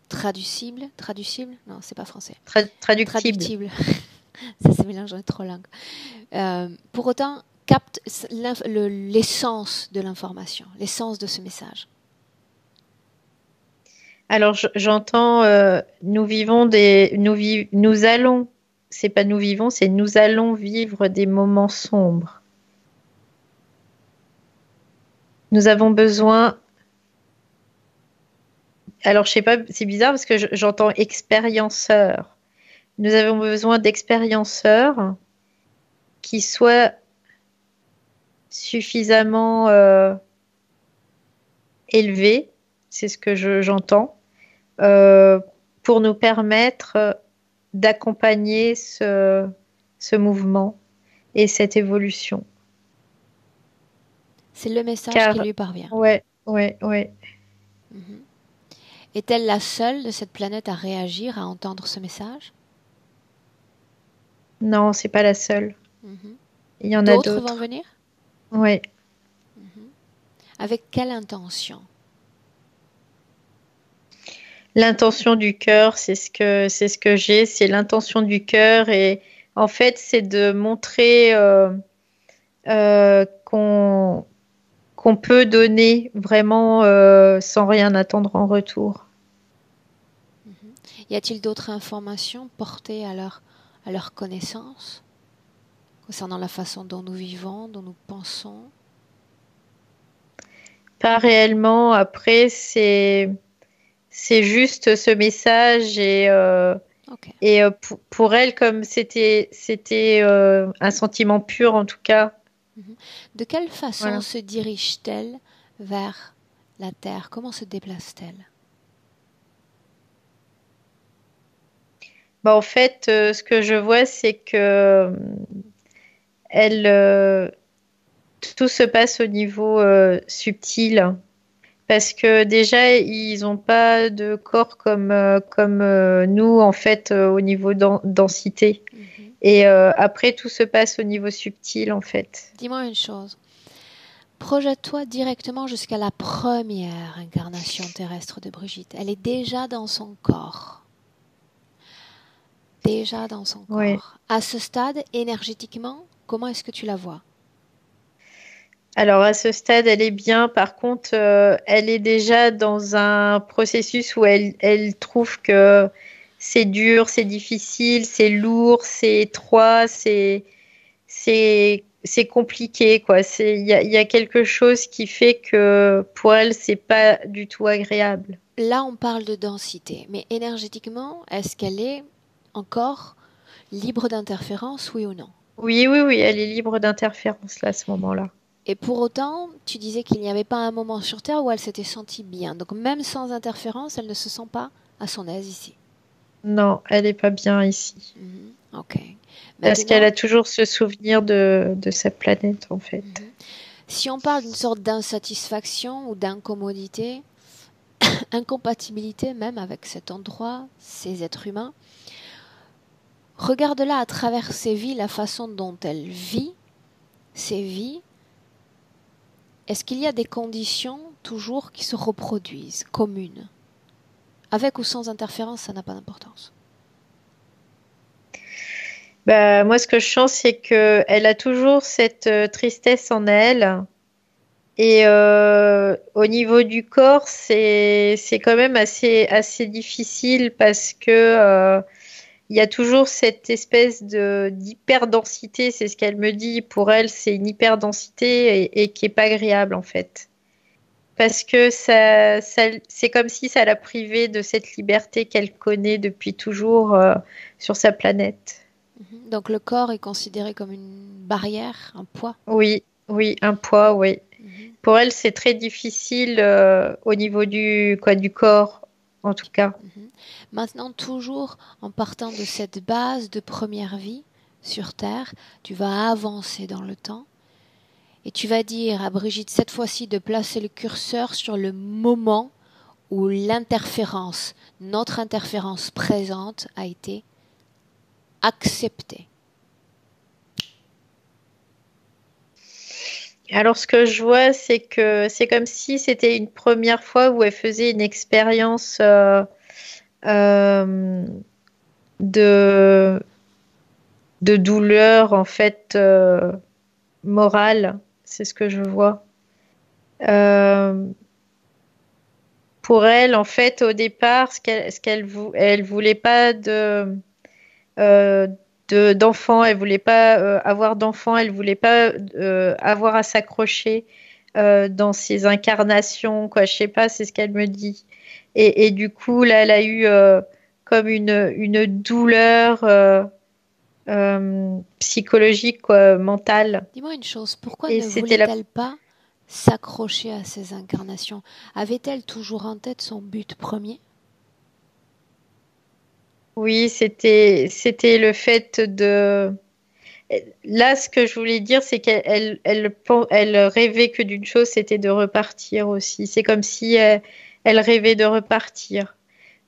Speaker 1: traducible. Traducible? Non, c'est pas français.
Speaker 2: Traductible.
Speaker 1: Ça se mélange entre trop langues. Pour autant, capte l'essence de l'information, l'essence de ce message.
Speaker 2: Alors j'entends nous allons, c'est pas nous vivons, c'est nous allons vivre des moments sombres. Nous avons besoin. Alors je sais pas, c'est bizarre parce que j'entends expérienceurs. Nous avons besoin d'expérienceurs qui soient suffisamment élevés, c'est ce que j'entends, pour nous permettre d'accompagner ce mouvement et cette évolution.
Speaker 1: C'est le message qui lui parvient.
Speaker 2: Ouais.
Speaker 1: Est-elle la seule de cette planète à réagir, à entendre ce message?
Speaker 2: Non, c'est pas la seule. Il y en a d'autres.
Speaker 1: D'autres vont venir?
Speaker 2: Oui.
Speaker 1: Avec quelle intention?
Speaker 2: L'intention du cœur, c'est ce que j'ai, c'est l'intention du cœur et en fait, c'est de montrer qu'on peut donner vraiment sans rien attendre en retour.
Speaker 1: Y a-t-il d'autres informations portées à leur connaissance concernant la façon dont nous vivons, dont nous pensons?
Speaker 2: Pas réellement. Après, c'est juste ce message et pour elle, comme c'était un sentiment pur en tout cas.
Speaker 1: De quelle façon se dirige-t-elle vers la Terre? Comment se déplace-t-elle?
Speaker 2: En fait, ce que je vois, c'est que tout se passe au niveau subtil. Parce que déjà, ils n'ont pas de corps comme nous, en fait, au niveau densité. Et après, tout se passe au niveau subtil, en fait.
Speaker 1: Dis-moi une chose. Projette-toi directement jusqu'à la première incarnation terrestre de Brigitte. Elle est déjà dans son corps. Déjà dans son corps.
Speaker 2: Ouais.
Speaker 1: À ce stade, énergétiquement, comment est-ce que tu la vois?
Speaker 2: Alors, à ce stade, elle est bien. Par contre, elle est déjà dans un processus où elle trouve que c'est dur, c'est difficile, c'est lourd, c'est étroit, c'est compliqué, quoi. Il y a quelque chose qui fait que pour elle, c'est pas du tout agréable.
Speaker 1: Là, on parle de densité, mais énergétiquement, est-ce qu'elle est encore libre d'interférence, oui ou non?
Speaker 2: Oui, elle est libre d'interférence là, à ce moment-là.
Speaker 1: Et pour autant, tu disais qu'il n'y avait pas un moment sur Terre où elle s'était sentie bien. Donc même sans interférence, elle ne se sent pas à son aise ici.
Speaker 2: Non, elle n'est pas bien ici.
Speaker 1: Ok.
Speaker 2: Parce qu'elle a toujours ce souvenir de sa planète, en fait.
Speaker 1: Si on parle d'une sorte d'insatisfaction ou d'incommodité, incompatibilité même avec cet endroit, ces êtres humains, regarde-la à travers ses vies, la façon dont elle vit ses vies. Est-ce qu'il y a des conditions toujours qui se reproduisent, communes? Avec ou sans interférence, ça n'a pas d'importance.
Speaker 2: Moi, ce que je sens, c'est qu'elle a toujours cette tristesse en elle. Et au niveau du corps, c'est quand même assez difficile parce que il y a toujours cette espèce d'hyperdensité, c'est ce qu'elle me dit. Pour elle, c'est une hyperdensité et qui est pas agréable en fait. Parce que c'est comme si ça la privait de cette liberté qu'elle connaît depuis toujours sur sa planète.
Speaker 1: Donc le corps est considéré comme une barrière, un poids?
Speaker 2: Oui, un poids, oui. Pour elle, c'est très difficile au niveau du corps, en tout cas.
Speaker 1: Maintenant, toujours en partant de cette base de première vie sur Terre, tu vas avancer dans le temps et tu vas dire à Brigitte cette fois-ci de placer le curseur sur le moment où l'interférence, notre interférence présente a été acceptée.
Speaker 2: Alors, ce que je vois, c'est que c'est comme si c'était une première fois où elle faisait une expérience euh, de, de douleur, en fait, morale. C'est ce que je vois. Euh, pour elle, en fait, au départ, elle voulait pas euh, d'enfants, elle voulait pas avoir d'enfants, elle voulait pas avoir à s'accrocher dans ses incarnations, quoi. Je sais pas, c'est ce qu'elle me dit. Et du coup, là, elle a eu comme une douleur psychologique, quoi, mentale.
Speaker 1: Dis-moi une chose, pourquoi
Speaker 2: Et
Speaker 1: ne
Speaker 2: c'était la
Speaker 1: voulait-elle pas s'accrocher à ces incarnations? Avait-elle toujours en tête son but premier?
Speaker 2: Oui, c'était le fait de. Là, ce que je voulais dire, c'est qu'elle rêvait que d'une chose, c'était de repartir aussi. C'est comme si elle rêvait de repartir.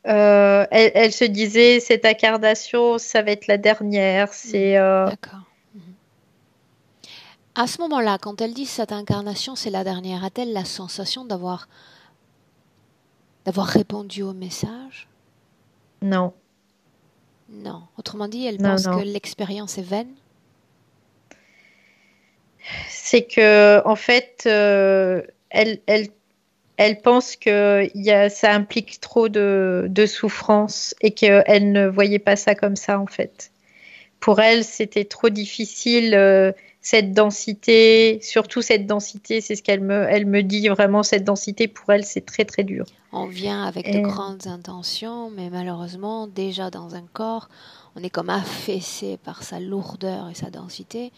Speaker 2: Elle se disait, cette incarnation, ça va être la dernière.
Speaker 1: D'accord. À ce moment-là, quand elle dit cette incarnation, c'est la dernière, a-t-elle la sensation d'avoir répondu au message?
Speaker 2: Non,
Speaker 1: Non. Autrement dit, elle
Speaker 2: non,
Speaker 1: pense que
Speaker 2: non.
Speaker 1: l'expérience est vaine?
Speaker 2: C'est que, en fait, elle pense que ça implique trop de souffrance et qu'elle ne voyait pas ça comme ça, en fait. Pour elle, c'était trop difficile, cette densité, surtout cette densité, c'est ce elle me dit vraiment, cette densité, pour elle, c'est très, très dur.
Speaker 1: On vient avec de
Speaker 2: Et,
Speaker 1: grandes intentions, mais malheureusement, déjà dans un corps, on est comme affaissé par sa lourdeur et sa densité.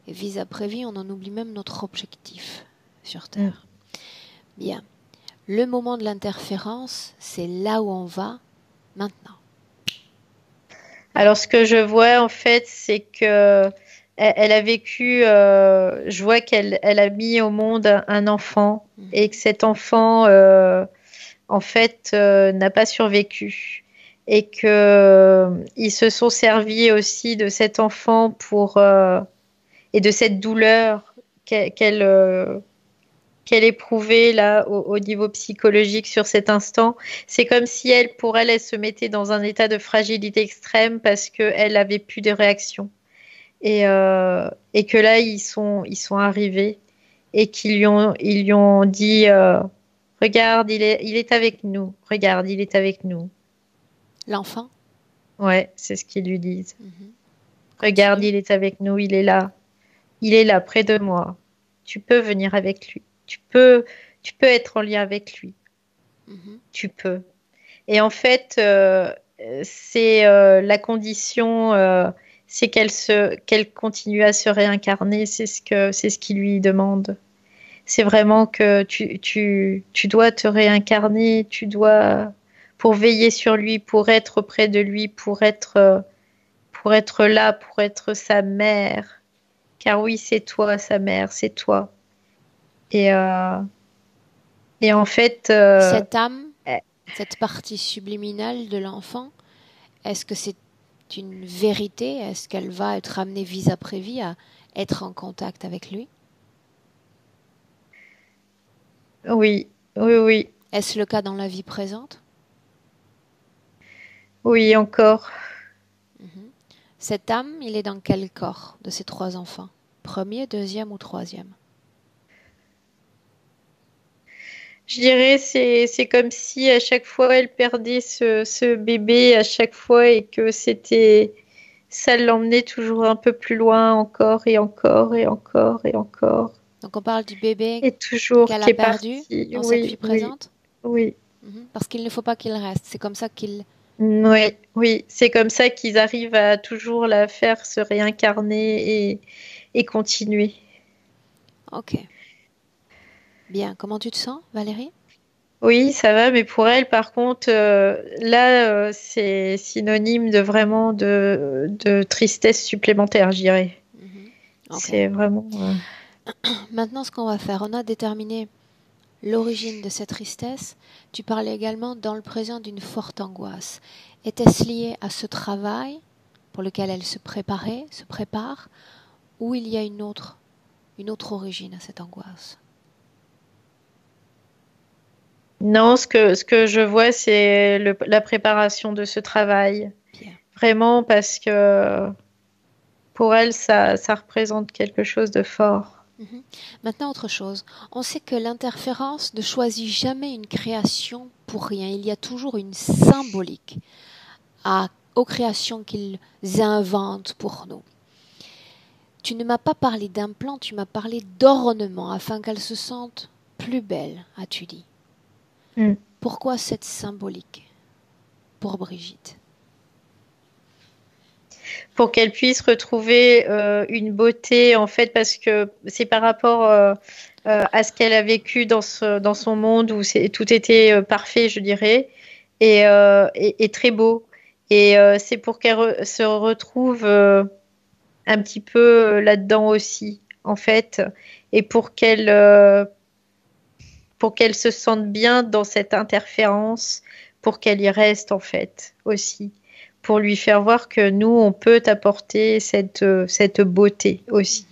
Speaker 1: Et vis après vie, on en oublie même notre objectif sur
Speaker 2: mm.
Speaker 1: Terre. Bien. Le moment de l'interférence, c'est là où on va maintenant.
Speaker 2: Alors, ce que je vois, en fait, c'est que elle a vécu, je vois elle a mis au monde un enfant et que cet enfant, en fait, n'a pas survécu. Et que ils se sont servis aussi de cet enfant et de cette douleur qu'elle éprouvait là au niveau psychologique sur cet instant. C'est comme si pour elle, elle se mettait dans un état de fragilité extrême parce qu'elle avait plus de réaction. Et que là, ils sont arrivés et ils lui ont dit, regarde, il est avec nous. Regarde, il est avec nous.
Speaker 1: L'enfant.
Speaker 2: Ouais, c'est ce qu'ils lui disent. Regarde,
Speaker 1: Continue.
Speaker 2: il est avec nous, il est là. Il est là, près de moi. Tu peux venir avec lui. Tu peux être en lien avec lui. Tu peux. Et en fait, c'est la condition, c'est qu'elle continue à se réincarner. C'est ce qu'il lui demande. C'est vraiment que tu dois te réincarner, pour veiller sur lui, pour être près de lui, pour être là, pour être sa mère. Car oui, c'est toi, sa mère, c'est toi. Et, euh, et en fait,
Speaker 1: Cette âme,
Speaker 2: euh,
Speaker 1: cette partie subliminale de l'enfant, est-ce que c'est une vérité? Est-ce qu'elle va être amenée vie après vie à être en contact avec lui?
Speaker 2: oui, oui, oui,
Speaker 1: Est-ce le cas dans la vie présente?
Speaker 2: oui, encore.
Speaker 1: Cette âme, il est dans quel corps de ces trois enfants? Premier, deuxième ou troisième?
Speaker 2: Je dirais c'est comme si à chaque fois elle perdait ce bébé à chaque fois et que ça l'emmenait toujours un peu plus loin encore et encore et encore et encore
Speaker 1: Donc on parle du bébé
Speaker 2: et toujours
Speaker 1: qu'elle
Speaker 2: qui
Speaker 1: a
Speaker 2: est
Speaker 1: perdu
Speaker 2: parti.
Speaker 1: dans cette vie
Speaker 2: Oui, oui,
Speaker 1: présente?
Speaker 2: oui.
Speaker 1: Parce qu'il ne faut pas qu'il reste. C'est comme ça qu'il...
Speaker 2: Oui, oui, c'est comme ça qu'ils arrivent à toujours la faire se réincarner et continuer.
Speaker 1: Ok. Bien. Comment tu te sens, Valérie?
Speaker 2: Oui, ça va, mais pour elle, par contre, là, c'est synonyme de vraiment de tristesse supplémentaire, je dirais.
Speaker 1: Ok.
Speaker 2: C'est vraiment.
Speaker 1: Maintenant, ce qu'on va faire, on a déterminé l'origine de cette tristesse. Tu parlais également dans le présent d'une forte angoisse. Était-ce lié à ce travail pour lequel elle se prépare, ou il y a une autre une autre origine à cette angoisse?
Speaker 2: Non, ce que je vois, c'est la préparation de ce travail.
Speaker 1: Bien.
Speaker 2: Vraiment, parce que pour elle, ça représente quelque chose de fort.
Speaker 1: Mhm. Maintenant, autre chose. On sait que l'interférence ne choisit jamais une création pour rien. Il y a toujours une symbolique aux créations qu'ils inventent pour nous. Tu ne m'as pas parlé d'implant, tu m'as parlé d'ornement afin qu'elles se sentent plus belles, as-tu dit.
Speaker 2: Mm.
Speaker 1: Pourquoi cette symbolique pour Brigitte?
Speaker 2: Pour qu'elle puisse retrouver une beauté, en fait, parce que c'est par rapport à ce qu'elle a vécu dans son monde où tout était parfait, je dirais, et très beau. Et c'est pour qu'elle se retrouve un petit peu là-dedans aussi, en fait, et pour qu'elle se sente bien dans cette interférence, pour qu'elle y reste, en fait, aussi, pour lui faire voir que nous, on peut apporter cette beauté aussi.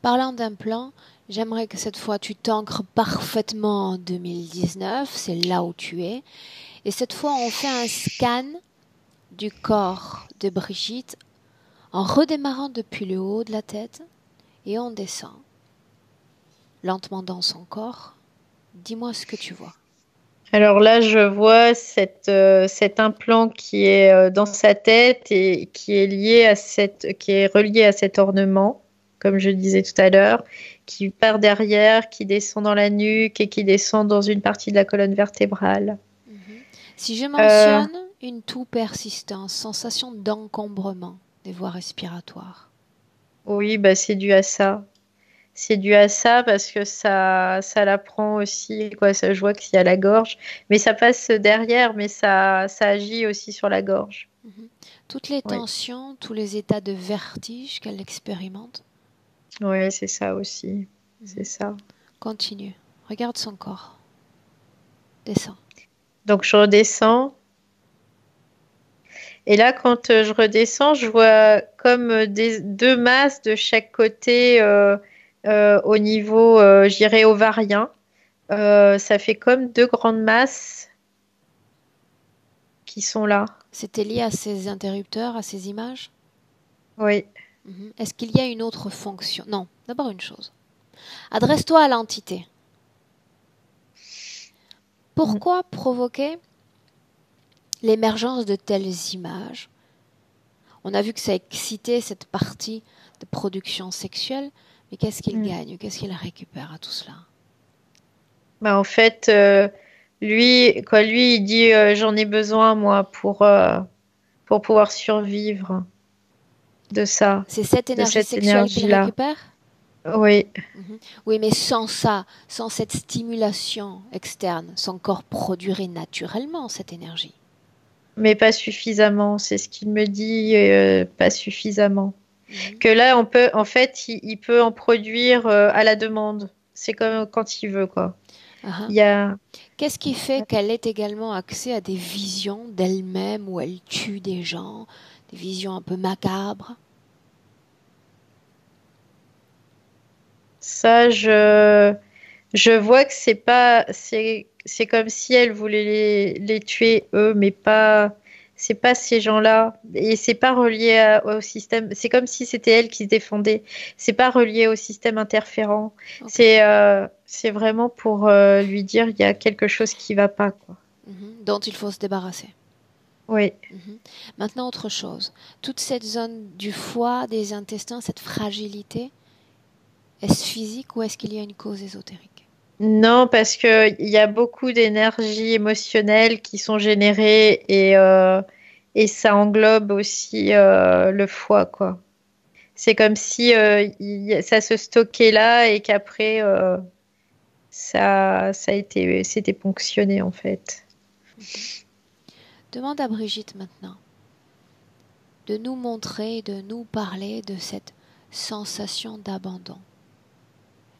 Speaker 1: Parlant d'implant, j'aimerais que cette fois tu t'ancres parfaitement en 2019, c'est là où tu es. Et cette fois, on fait un scan du corps de Brigitte en redémarrant depuis le haut de la tête et on descend lentement dans son corps. Dis-moi ce que tu vois.
Speaker 2: Alors là, je vois cet implant qui est dans sa tête et qui est qui est relié à cet ornement, comme je disais tout à l'heure, qui part derrière, qui descend dans la nuque et qui descend dans une partie de la colonne vertébrale.
Speaker 1: Si je
Speaker 2: Euh,
Speaker 1: mentionne une toux persistante, sensation d'encombrement des voies respiratoires.
Speaker 2: oui, bah c'est dû à ça. C'est dû à ça parce que ça la prend aussi, quoi. Ça, je vois qu'il y a la gorge, mais ça passe derrière, mais ça agit aussi sur la gorge.
Speaker 1: Toutes les
Speaker 2: Oui,
Speaker 1: tensions, tous les états de vertige qu'elle expérimente.
Speaker 2: oui, c'est ça aussi. C'est ça.
Speaker 1: Continue. Regarde son corps. Descends.
Speaker 2: Donc je redescends. Et là, quand je redescends, je vois comme deux masses de chaque côté au niveau, j'irais, ovarien. Ça fait comme deux grandes masses qui sont là.
Speaker 1: C'était lié à ces interrupteurs, à ces images?
Speaker 2: Oui.
Speaker 1: Est-ce qu'il y a une autre fonction? Non, d'abord une chose. Adresse-toi à l'entité.
Speaker 2: Mm.
Speaker 1: Pourquoi provoquer l'émergence de telles images? On a vu que ça excitait cette partie de production sexuelle, mais qu'est-ce qu'il
Speaker 2: Mm.
Speaker 1: gagne? Qu'est-ce qu'il récupère à tout cela?
Speaker 2: Bah, en fait, lui, il dit j'en ai besoin, moi, pour pouvoir survivre de ça,
Speaker 1: C'est cette
Speaker 2: de
Speaker 1: énergie
Speaker 2: cette
Speaker 1: sexuelle qu'il
Speaker 2: énergie-là.
Speaker 1: récupère?
Speaker 2: Oui.
Speaker 1: Oui, mais sans ça, sans cette stimulation externe, son corps produirait naturellement cette énergie.
Speaker 2: Mais pas suffisamment, c'est ce qu'il me dit, pas suffisamment.
Speaker 1: Mhm.
Speaker 2: Que là, en fait, il peut en produire à la demande. C'est comme quand il veut, quoi.
Speaker 1: Ah,
Speaker 2: Il y a,
Speaker 1: qu'est-ce qui fait qu'elle ait également accès à des visions d'elle-même où elle tue des gens, des visions un peu macabres?
Speaker 2: ça, je vois que c'est comme si elle voulait les tuer eux, mais c'est pas ces gens-là. Et c'est pas relié au système. C'est comme si c'était elle qui se défendait. C'est pas relié au système interférent.
Speaker 1: Ok.
Speaker 2: C'est vraiment pour lui dire il y a quelque chose qui va pas, quoi.
Speaker 1: Dont il faut se débarrasser.
Speaker 2: Oui.
Speaker 1: Maintenant, autre chose. Toute cette zone du foie, des intestins, cette fragilité, est-ce physique ou est-ce qu'il y a une cause ésotérique?
Speaker 2: Non, parce que il y a beaucoup d'énergie émotionnelle qui sont générées et ça englobe aussi le foie, quoi. C'est comme si ça se stockait là et qu'après c'était ponctionné en fait.
Speaker 1: Demande à Brigitte maintenant de nous montrer, de nous parler de cette sensation d'abandon.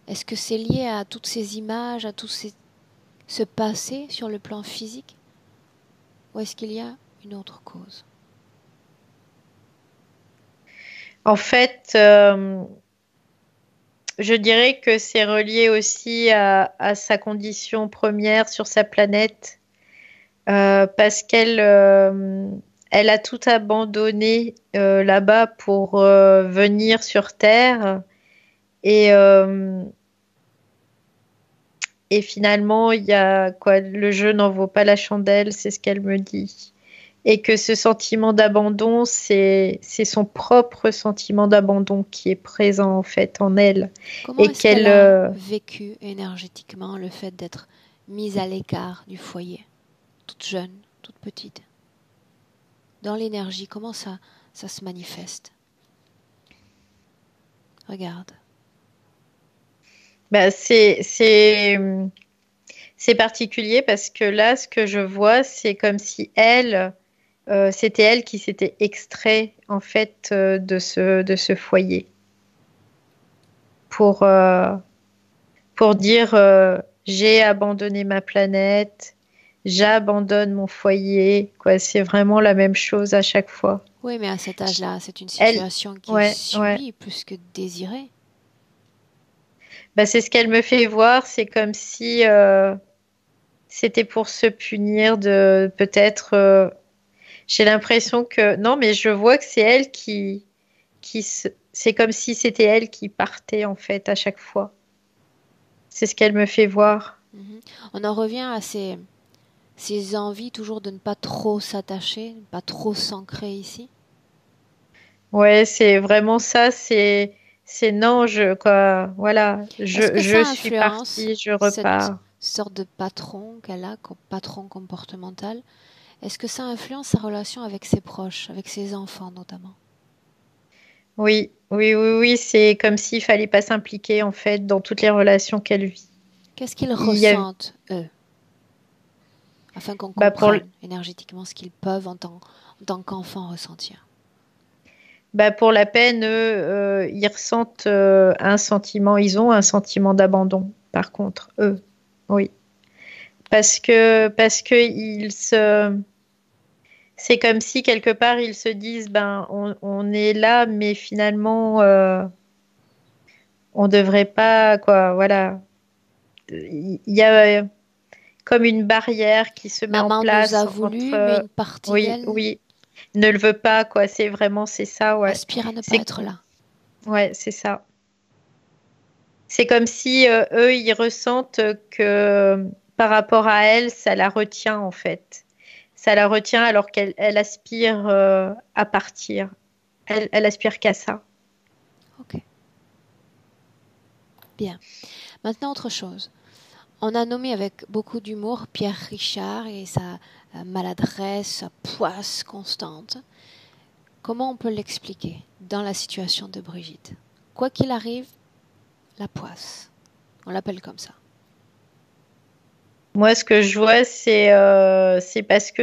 Speaker 1: Est-ce que c'est lié à toutes ces images, à ce passé sur le plan physique? Ou est-ce qu'il y a une autre cause?
Speaker 2: En fait, je dirais que c'est relié aussi à sa condition première sur sa planète, parce elle a tout abandonné là-bas pour venir sur Terre. Et, euh, et finalement, il y a quoi, le jeu n'en vaut pas la chandelle, c'est ce qu'elle me dit. Et que ce sentiment d'abandon, c'est son propre sentiment d'abandon qui est présent en fait en elle.
Speaker 1: Comment
Speaker 2: Et
Speaker 1: est-ce qu'elle
Speaker 2: qu'elle,
Speaker 1: a vécu énergétiquement le fait d'être mise à l'écart du foyer, toute jeune, toute petite? Dans l'énergie, comment ça se manifeste? Regarde.
Speaker 2: bah, c'est particulier parce que là, ce que je vois, c'est comme si c'était elle qui s'était extrait en fait de ce foyer pour, euh, pour dire j'ai abandonné ma planète, j'abandonne mon foyer, quoi. C'est vraiment la même chose à chaque fois.
Speaker 1: Oui, mais à cet âge-là, c'est une
Speaker 2: Elle,
Speaker 1: situation qui est
Speaker 2: ouais, ouais.
Speaker 1: subie plus que désirée.
Speaker 2: Bah, c'est ce qu'elle me fait voir. C'est comme si c'était pour se punir de peut-être. J'ai l'impression que non, mais je vois que c'est elle c'est comme si c'était elle qui partait en fait à chaque fois. C'est ce qu'elle me fait voir.
Speaker 1: Mhm. On en revient à ces envies toujours de ne pas trop s'attacher, ne pas trop s'ancrer ici.
Speaker 2: Ouais, c'est vraiment ça. C'est non, quoi. Voilà,
Speaker 1: Est-ce que
Speaker 2: je
Speaker 1: ça
Speaker 2: suis
Speaker 1: influence
Speaker 2: partie, je
Speaker 1: cette
Speaker 2: repars.
Speaker 1: sorte de patron qu'elle a, comme patron comportemental? Est-ce que ça influence sa relation avec ses proches, avec ses enfants notamment?
Speaker 2: Oui, oui, oui, oui. C'est comme s'il fallait pas s'impliquer en fait dans toutes les relations qu'elle vit.
Speaker 1: Qu'est-ce qu'ils
Speaker 2: Il y a,
Speaker 1: ressentent, eux, afin qu'on
Speaker 2: bah pour,
Speaker 1: comprenne énergétiquement ce qu'ils peuvent en tant qu'enfants ressentir?
Speaker 2: Bah pour la peine, eux, ils ressentent un sentiment, ils ont un sentiment d'abandon, par contre, eux, oui. Parce que c'est comme si quelque part ils se disent, ben, on est là, mais finalement, on devrait pas, quoi, voilà. Il y a comme une barrière qui se met en
Speaker 1: Maman nous
Speaker 2: place
Speaker 1: a
Speaker 2: entre,
Speaker 1: voulu, mais une partie
Speaker 2: oui,
Speaker 1: d'elle
Speaker 2: oui, ne le veut pas, quoi. C'est ça, ouais.
Speaker 1: aspire à ne pas
Speaker 2: C'est,
Speaker 1: être là.
Speaker 2: ouais, c'est ça. C'est comme si eux, ils ressentent que par rapport à elle, ça la retient en fait. Ça la retient alors qu'elle aspire à partir. Elle aspire qu'à ça.
Speaker 1: Ok, bien. Maintenant, autre chose. On a nommé avec beaucoup d'humour Pierre Richard et sa maladresse, sa poisse constante. Comment on peut l'expliquer dans la situation de Brigitte? Quoi qu'il arrive, la poisse. On l'appelle comme ça.
Speaker 2: Moi, ce que je vois, c'est parce que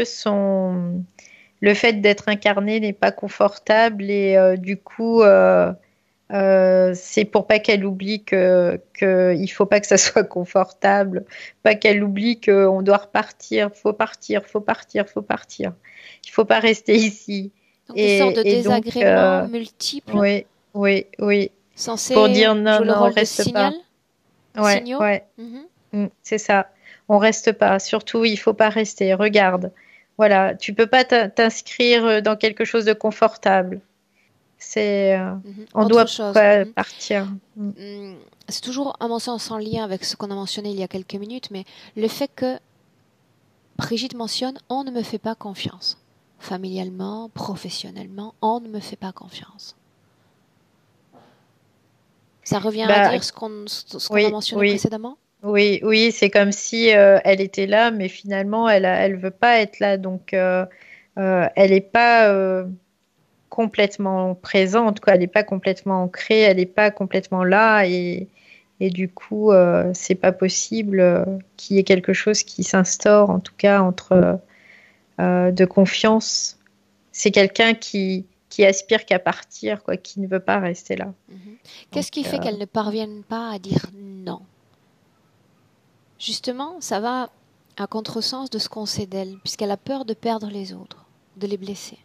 Speaker 2: le fait d'être incarné n'est pas confortable et du coup, c'est pour pas qu'elle oublie que il faut pas que ça soit confortable, pas qu'elle oublie qu'on doit repartir, faut partir, faut partir, faut partir. Il faut pas rester ici.
Speaker 1: Donc des sortes de
Speaker 2: Et donc,
Speaker 1: désagréments multiples
Speaker 2: oui, oui, oui, pour
Speaker 1: censés
Speaker 2: dire non,
Speaker 1: jouer le
Speaker 2: non, on
Speaker 1: rôle de
Speaker 2: reste
Speaker 1: signal,
Speaker 2: pas. Ouais,
Speaker 1: signaux.
Speaker 2: ouais,
Speaker 1: Mhm.
Speaker 2: c'est ça. On reste pas. Surtout, il faut pas rester. Regarde, voilà, tu peux pas t'inscrire dans quelque chose de confortable.
Speaker 1: Mhm.
Speaker 2: On
Speaker 1: Autre
Speaker 2: doit
Speaker 1: chose.
Speaker 2: quoi,
Speaker 1: Mhm.
Speaker 2: partir.
Speaker 1: C'est toujours à mon sens en lien avec ce qu'on a mentionné il y a quelques minutes, mais le fait que Brigitte mentionne on ne me fait pas confiance. Familialement, professionnellement, on ne me fait pas confiance. Ça revient à
Speaker 2: Bah,
Speaker 1: dire ce qu'on a
Speaker 2: oui,
Speaker 1: mentionné
Speaker 2: oui,
Speaker 1: précédemment?
Speaker 2: oui, oui, c'est comme si elle était là, mais finalement, elle veut pas être là. Donc, elle n'est pas complètement présente, quoi. Elle n'est pas complètement ancrée, elle n'est pas complètement là. Et du coup, c'est pas possible qu'il y ait quelque chose qui s'instaure, en tout cas, de confiance. C'est quelqu'un qui aspire qu'à partir, quoi, qui ne veut pas rester là.
Speaker 1: Mhm.
Speaker 2: Donc,
Speaker 1: Qu'est-ce qui fait qu'elle ne parvienne pas à dire non? Justement, ça va à contresens de ce qu'on sait d'elle, puisqu'elle a peur de perdre les autres, de les blesser.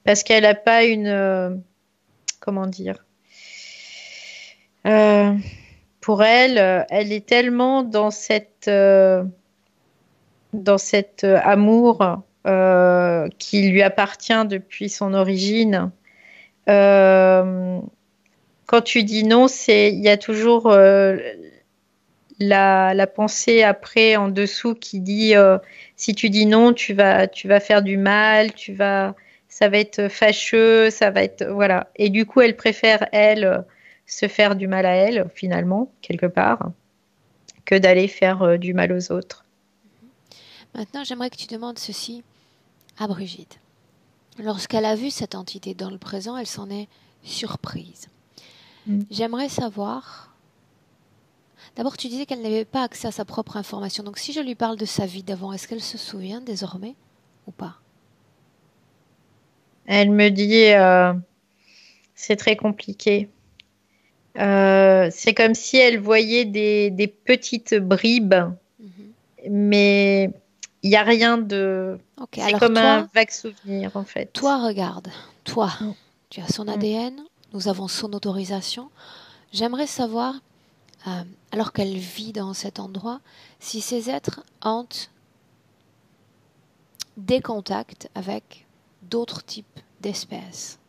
Speaker 2: parce qu'elle n'a pas comment dire, euh, pour elle, elle est tellement dans cet amour qui lui appartient depuis son origine. Euh, Quand tu dis non, il y a toujours la pensée après en dessous qui dit si tu dis non, tu vas faire du mal, ça va être fâcheux, ça va être voilà. Et du coup, elle préfère se faire du mal à elle finalement quelque part que d'aller faire du mal aux autres.
Speaker 1: Maintenant, j'aimerais que tu demandes ceci à Brigitte. Lorsqu'elle a vu cette entité dans le présent, elle s'en est surprise. J'aimerais savoir. D'abord, tu disais qu'elle n'avait pas accès à sa propre information. Donc, si je lui parle de sa vie d'avant, est-ce qu'elle se souvient désormais ou pas?
Speaker 2: Elle me dit c'est très compliqué. C'est comme si elle voyait des petites bribes, mais il n'y a rien de.
Speaker 1: Ok,
Speaker 2: C'est
Speaker 1: alors
Speaker 2: comme
Speaker 1: toi,
Speaker 2: un vague souvenir en fait.
Speaker 1: toi, regarde. Toi,
Speaker 2: Mm.
Speaker 1: tu as son ADN, nous avons son autorisation. J'aimerais savoir, alors qu'elle vit dans cet endroit, si ces êtres hantent des contacts avec d'autres types d'espèces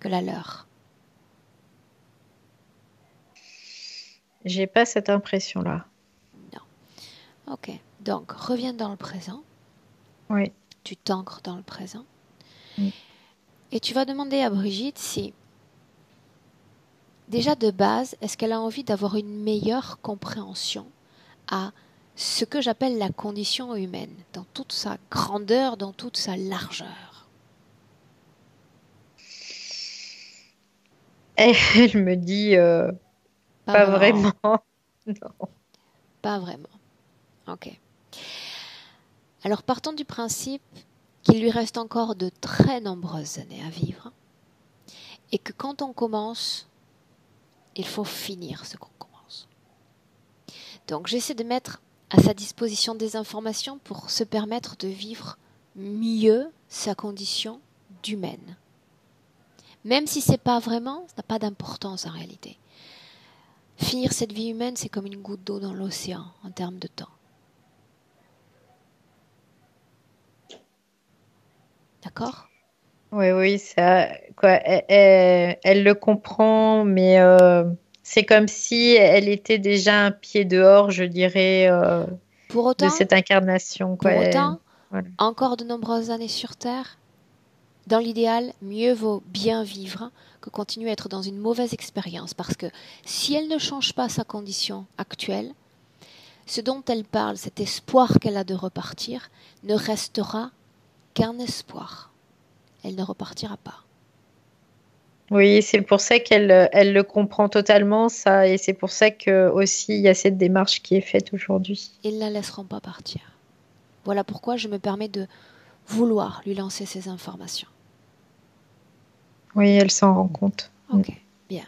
Speaker 1: que la leur.
Speaker 2: J'ai pas cette impression-là.
Speaker 1: Non. Ok. Donc, reviens dans le présent.
Speaker 2: Oui.
Speaker 1: Tu t'ancres dans le présent.
Speaker 2: Mm.
Speaker 1: Et tu vas demander à Brigitte si, déjà de base, est-ce qu'elle a envie d'avoir une meilleure compréhension à ce que j'appelle la condition humaine, dans toute sa grandeur, dans toute sa largeur.
Speaker 2: Elle me dit pas vraiment. Non.
Speaker 1: Pas vraiment. Ok. Alors partons du principe qu'il lui reste encore de très nombreuses années à vivre et que quand on commence, il faut finir ce qu'on commence. Donc j'essaie de mettre à sa disposition des informations pour se permettre de vivre mieux sa condition d'humaine. Même si c'est pas vraiment, ça n'a pas d'importance en réalité. Finir cette vie humaine, c'est comme une goutte d'eau dans l'océan en termes de temps. D'accord ?
Speaker 2: Oui, oui, ça, quoi, elle le comprend, mais c'est comme si elle était déjà un pied dehors, je dirais,
Speaker 1: Pour
Speaker 2: de
Speaker 1: autant,
Speaker 2: cette incarnation, quoi. Voilà.
Speaker 1: encore de nombreuses années sur Terre, dans l'idéal, mieux vaut bien vivre que continuer à être dans une mauvaise expérience, parce que si elle ne change pas sa condition actuelle, ce dont elle parle, cet espoir qu'elle a de repartir, ne restera qu'un espoir. Elle ne repartira pas.
Speaker 2: Oui, c'est pour ça elle le comprend totalement, ça, et c'est pour ça que aussi il y a cette démarche qui est faite aujourd'hui.
Speaker 1: Ils ne la laisseront pas partir. Voilà pourquoi je me permets de vouloir lui lancer ces informations.
Speaker 2: Oui, elle s'en rend compte.
Speaker 1: Ok, bien.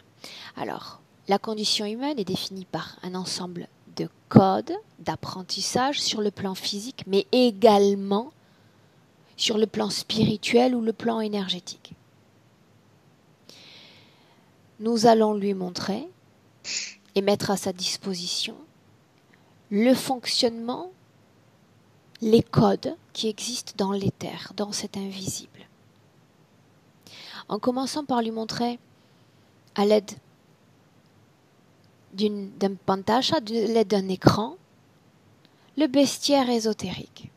Speaker 1: Alors, la condition humaine est définie par un ensemble de codes d'apprentissage sur le plan physique, mais également sur le plan spirituel ou le plan énergétique. Nous allons lui montrer et mettre à sa disposition le fonctionnement, les codes qui existent dans l'éther, dans cet invisible. En commençant par lui montrer à l'aide d'un pantacha, à l'aide d'un écran, le bestiaire ésotérique.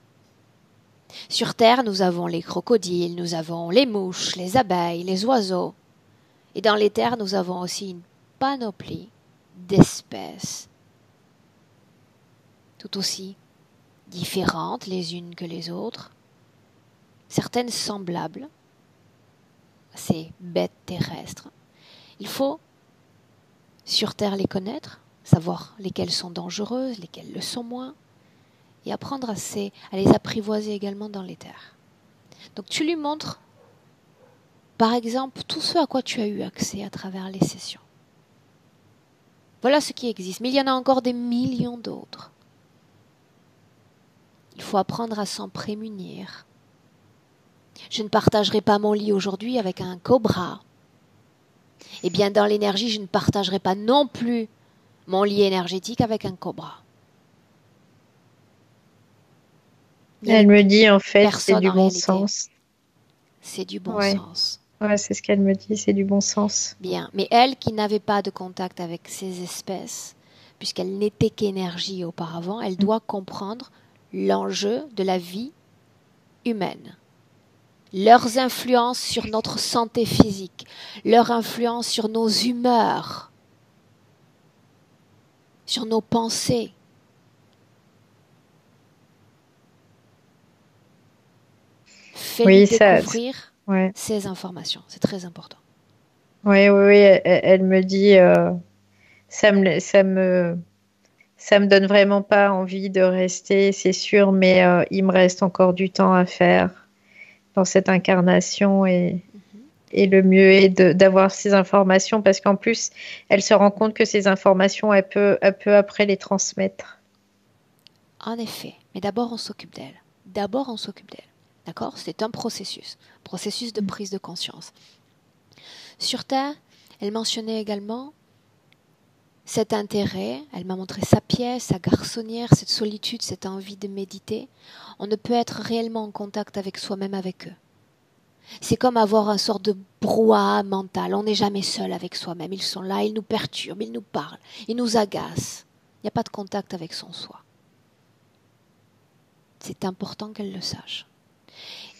Speaker 1: Sur Terre, nous avons les crocodiles, nous avons les mouches, les abeilles, les oiseaux. Et dans l'éther, nous avons aussi une panoplie d'espèces, tout aussi différentes les unes que les autres, certaines semblables à ces bêtes terrestres. Il faut, sur Terre, les connaître, savoir lesquelles sont dangereuses, lesquelles le sont moins, et apprendre à les apprivoiser également dans l'éther. Donc tu lui montres, par exemple, tout ce à quoi tu as eu accès à travers les sessions. Voilà ce qui existe, mais il y en a encore des millions d'autres. Il faut apprendre à s'en prémunir. Je ne partagerai pas mon lit aujourd'hui avec un cobra. Eh bien, dans l'énergie, je ne partagerai pas non plus mon lien énergétique avec un cobra.
Speaker 2: Elle me dit, en fait, c'est
Speaker 1: Personne
Speaker 2: du
Speaker 1: en
Speaker 2: bon
Speaker 1: réalité.
Speaker 2: sens.
Speaker 1: C'est du bon
Speaker 2: Ouais.
Speaker 1: sens.
Speaker 2: Ouais, c'est ce qu'elle me dit, c'est du bon sens.
Speaker 1: Bien. Mais elle qui n'avait pas de contact avec ces espèces, puisqu'elle n'était qu'énergie auparavant, elle doit comprendre l'enjeu de la vie humaine. Leurs influences sur notre santé physique, leur influence sur nos humeurs, sur nos pensées. Fais-lui
Speaker 2: Oui, ça,
Speaker 1: découvrir
Speaker 2: ouais.
Speaker 1: ces informations. C'est très important.
Speaker 2: Oui, oui, oui, elle me dit, ça me donne vraiment pas envie de rester, c'est sûr, mais il me reste encore du temps à faire dans cette incarnation et le mieux est d'avoir ces informations parce qu'en plus, elle se rend compte que ces informations, elle peut après les transmettre.
Speaker 1: En effet. Mais d'abord, on s'occupe d'elle. D'abord, on s'occupe d'elle. D'accord? C'est un processus de prise de conscience. Sur Terre, elle mentionnait également cet intérêt, elle m'a montré sa pièce, sa garçonnière, cette solitude, cette envie de méditer. On ne peut être réellement en contact avec soi-même avec eux. C'est comme avoir un sort de brouhaha mental. On n'est jamais seul avec soi-même. Ils sont là, ils nous perturbent, ils nous parlent, ils nous agacent. Il n'y a pas de contact avec son soi. C'est important qu'elle le sache.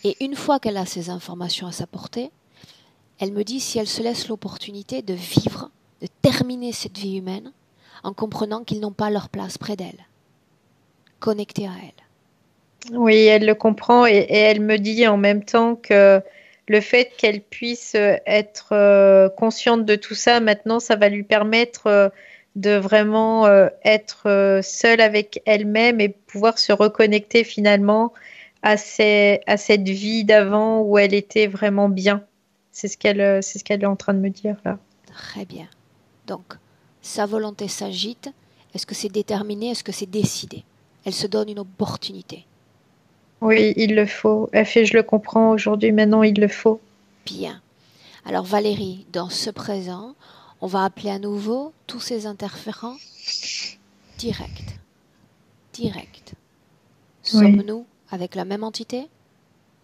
Speaker 1: Et une fois qu'elle a ces informations à sa portée, elle me dit si elle se laisse l'opportunité de vivre, de terminer cette vie humaine, en comprenant qu'ils n'ont pas leur place près d'elle, connectés à elle.
Speaker 2: Oui, elle le comprend et elle me dit en même temps que le fait qu'elle puisse être consciente de tout ça, maintenant, ça va lui permettre de vraiment être seule avec elle-même et pouvoir se reconnecter finalement à cette vie d'avant où elle était vraiment bien. C'est ce qu'elle est en train de me dire là.
Speaker 1: Très bien. Donc, sa volonté s'agite. Est-ce que c'est déterminé? Est-ce que c'est décidé? Elle se donne une opportunité.
Speaker 2: Oui, il le faut. Elle fait, je le comprends aujourd'hui, maintenant il le faut.
Speaker 1: Bien. Alors Valérie, dans ce présent, on va appeler à nouveau tous ces interférents directs. Direct.
Speaker 2: Oui,
Speaker 1: Sommes-nous avec la même entité?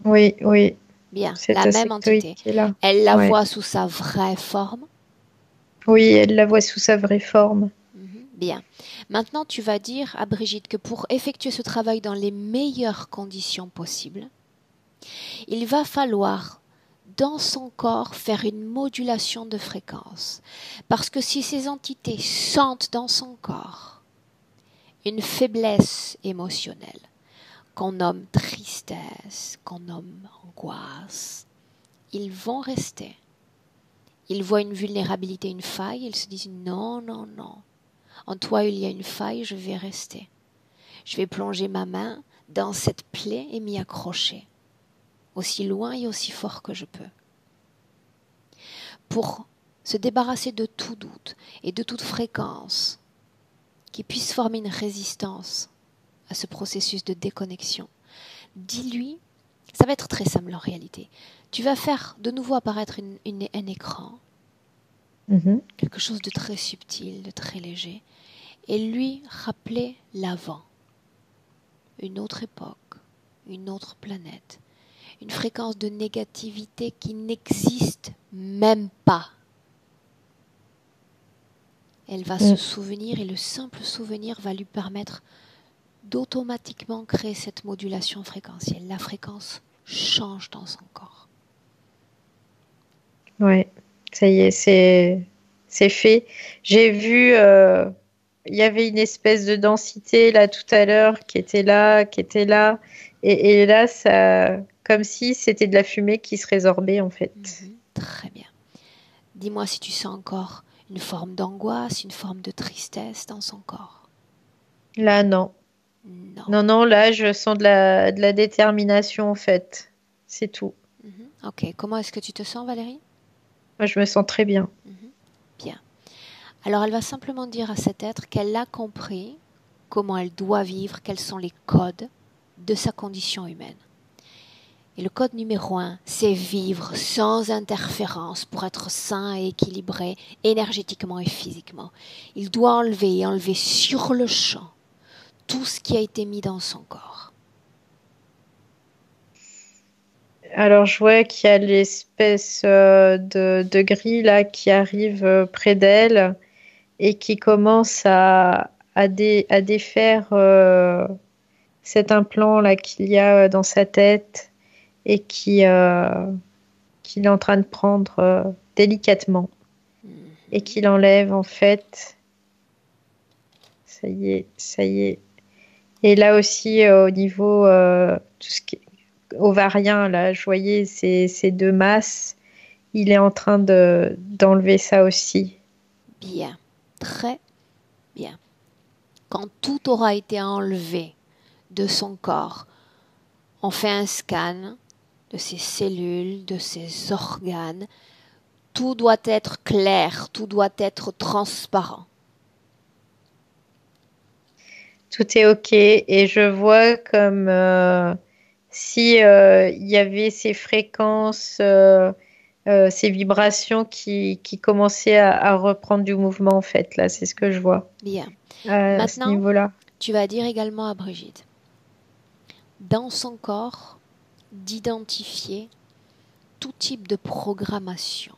Speaker 2: oui, oui.
Speaker 1: Bien,
Speaker 2: Cet
Speaker 1: la même
Speaker 2: insectoïde
Speaker 1: entité.
Speaker 2: qui est là.
Speaker 1: Elle la
Speaker 2: Ouais.
Speaker 1: voit sous sa vraie forme.
Speaker 2: Oui, elle la voit sous sa vraie forme.
Speaker 1: Bien. Maintenant, tu vas dire à Brigitte que pour effectuer ce travail dans les meilleures conditions possibles, il va falloir dans son corps faire une modulation de fréquence. Parce que si ces entités sentent dans son corps une faiblesse émotionnelle, qu'on nomme tristesse, qu'on nomme angoisse, ils vont rester. Ils voient une vulnérabilité, une faille, ils se disent non, non, non. En toi, il y a une faille, je vais rester. Je vais plonger ma main dans cette plaie et m'y accrocher, aussi loin et aussi fort que je peux. Pour se débarrasser de tout doute et de toute fréquence qui puisse former une résistance à ce processus de déconnexion, dis-lui, ça va être très simple en réalité. Tu vas faire de nouveau apparaître un écran, quelque chose de très subtil, de très léger, et lui rappeler l'avant, une autre époque, une autre planète, une fréquence de négativité qui n'existe même pas. Elle va se souvenir et le simple souvenir va lui permettre d'automatiquement créer cette modulation fréquentielle. La fréquence change dans son corps.
Speaker 2: Ouais, ça y est, c'est fait. J'ai vu, il y avait une espèce de densité là tout à l'heure qui était là, et là, ça, comme si c'était de la fumée qui se résorbait en fait.
Speaker 1: Très bien. Dis-moi si tu sens encore une forme d'angoisse, une forme de tristesse dans son corps.
Speaker 2: Là, non.
Speaker 1: Non.
Speaker 2: Non, non, là, je sens de la détermination en fait. C'est tout.
Speaker 1: Ok, comment est-ce que tu te sens, Valérie?
Speaker 2: Moi, je me sens très bien.
Speaker 1: Bien. Alors, elle va simplement dire à cet être qu'elle a compris comment elle doit vivre, quels sont les codes de sa condition humaine. Et le code numéro 1, c'est vivre sans interférence pour être sain et équilibré énergétiquement et physiquement. Il doit enlever sur le champ tout ce qui a été mis dans son corps.
Speaker 2: Alors, je vois qu'il y a l'espèce de grille là qui arrive près d'elle et qui commence à défaire cet implant là qu'il y a dans sa tête et qu'il est en train de prendre délicatement et qu'il enlève en fait. Ça y est, ça y est. Et là aussi, au niveau tout ce qui est ovarien, là, je voyais ces deux masses. Il est en train d'enlever ça aussi.
Speaker 1: Bien, très bien. Quand tout aura été enlevé de son corps, on fait un scan de ses cellules, de ses organes. Tout doit être clair, tout doit être transparent.
Speaker 2: Tout est OK et je vois comme si il y avait ces fréquences, ces vibrations qui commençaient à reprendre du mouvement en fait. Là, c'est ce que je vois
Speaker 1: Bien.
Speaker 2: à ce
Speaker 1: Maintenant,
Speaker 2: niveau-là.
Speaker 1: tu vas dire également à Brigitte, dans son corps, d'identifier tout type de programmation.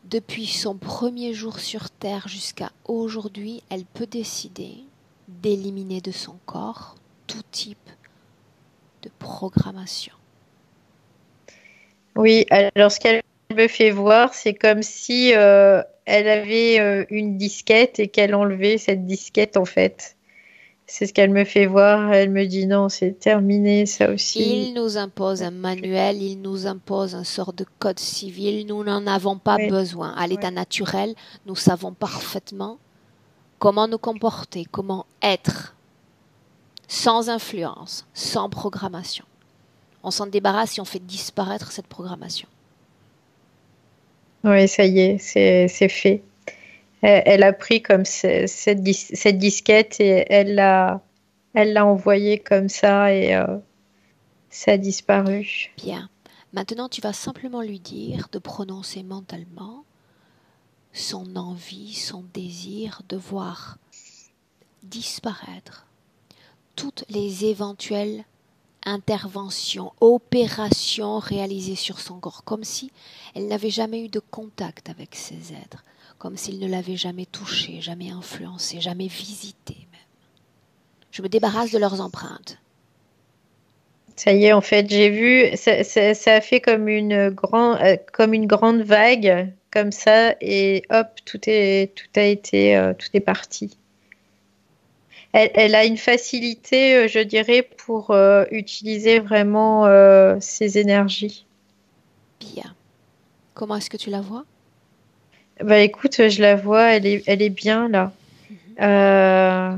Speaker 1: Depuis son premier jour sur Terre jusqu'à aujourd'hui, elle peut décider d'éliminer de son corps tout type de programmation.
Speaker 2: Oui, alors ce qu'elle me fait voir, c'est comme si elle avait une disquette et qu'elle enlevait cette disquette en fait. C'est ce qu'elle me fait voir. Elle me dit non, c'est terminé, ça aussi.
Speaker 1: Il nous impose un manuel, il nous impose un sort de code civil. Nous n'en avons pas
Speaker 2: Oui,
Speaker 1: besoin. À l'état
Speaker 2: oui.
Speaker 1: naturel, nous savons parfaitement comment nous comporter, comment être, sans influence, sans programmation. On s'en débarrasse si on fait disparaître cette programmation.
Speaker 2: Oui, ça y est, c'est fait. Elle a pris comme cette disquette et elle l'a envoyée comme ça et ça a disparu.
Speaker 1: Bien. Maintenant, tu vas simplement lui dire de prononcer mentalement son envie, son désir de voir disparaître toutes les éventuelles interventions, opérations réalisées sur son corps, comme si elle n'avait jamais eu de contact avec ces êtres, comme s'il ne l'avait jamais touché, jamais influencé, jamais visité même. Je me débarrasse de leurs empreintes.
Speaker 2: Ça y est, en fait, j'ai vu, ça a fait comme une grande vague, comme ça, et hop, tout est parti. Elle a une facilité, je dirais, pour utiliser vraiment ses énergies.
Speaker 1: Bien. Comment est-ce que tu la vois?
Speaker 2: Bah écoute, je la vois, elle est bien là. Euh,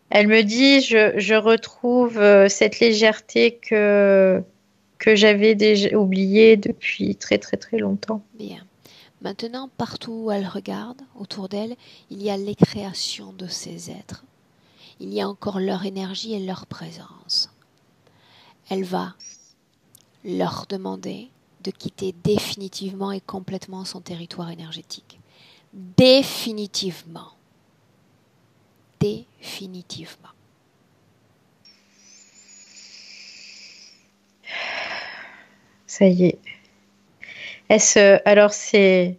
Speaker 2: Elle me dit, je retrouve cette légèreté que j'avais déjà oubliée depuis très très très longtemps.
Speaker 1: Bien. Maintenant, partout où elle regarde, autour d'elle, il y a les créations de ces êtres. Il y a encore leur énergie et leur présence. Elle va leur demander de quitter définitivement et complètement son territoire énergétique. Définitivement. Définitivement.
Speaker 2: Ça y est. Alors c'est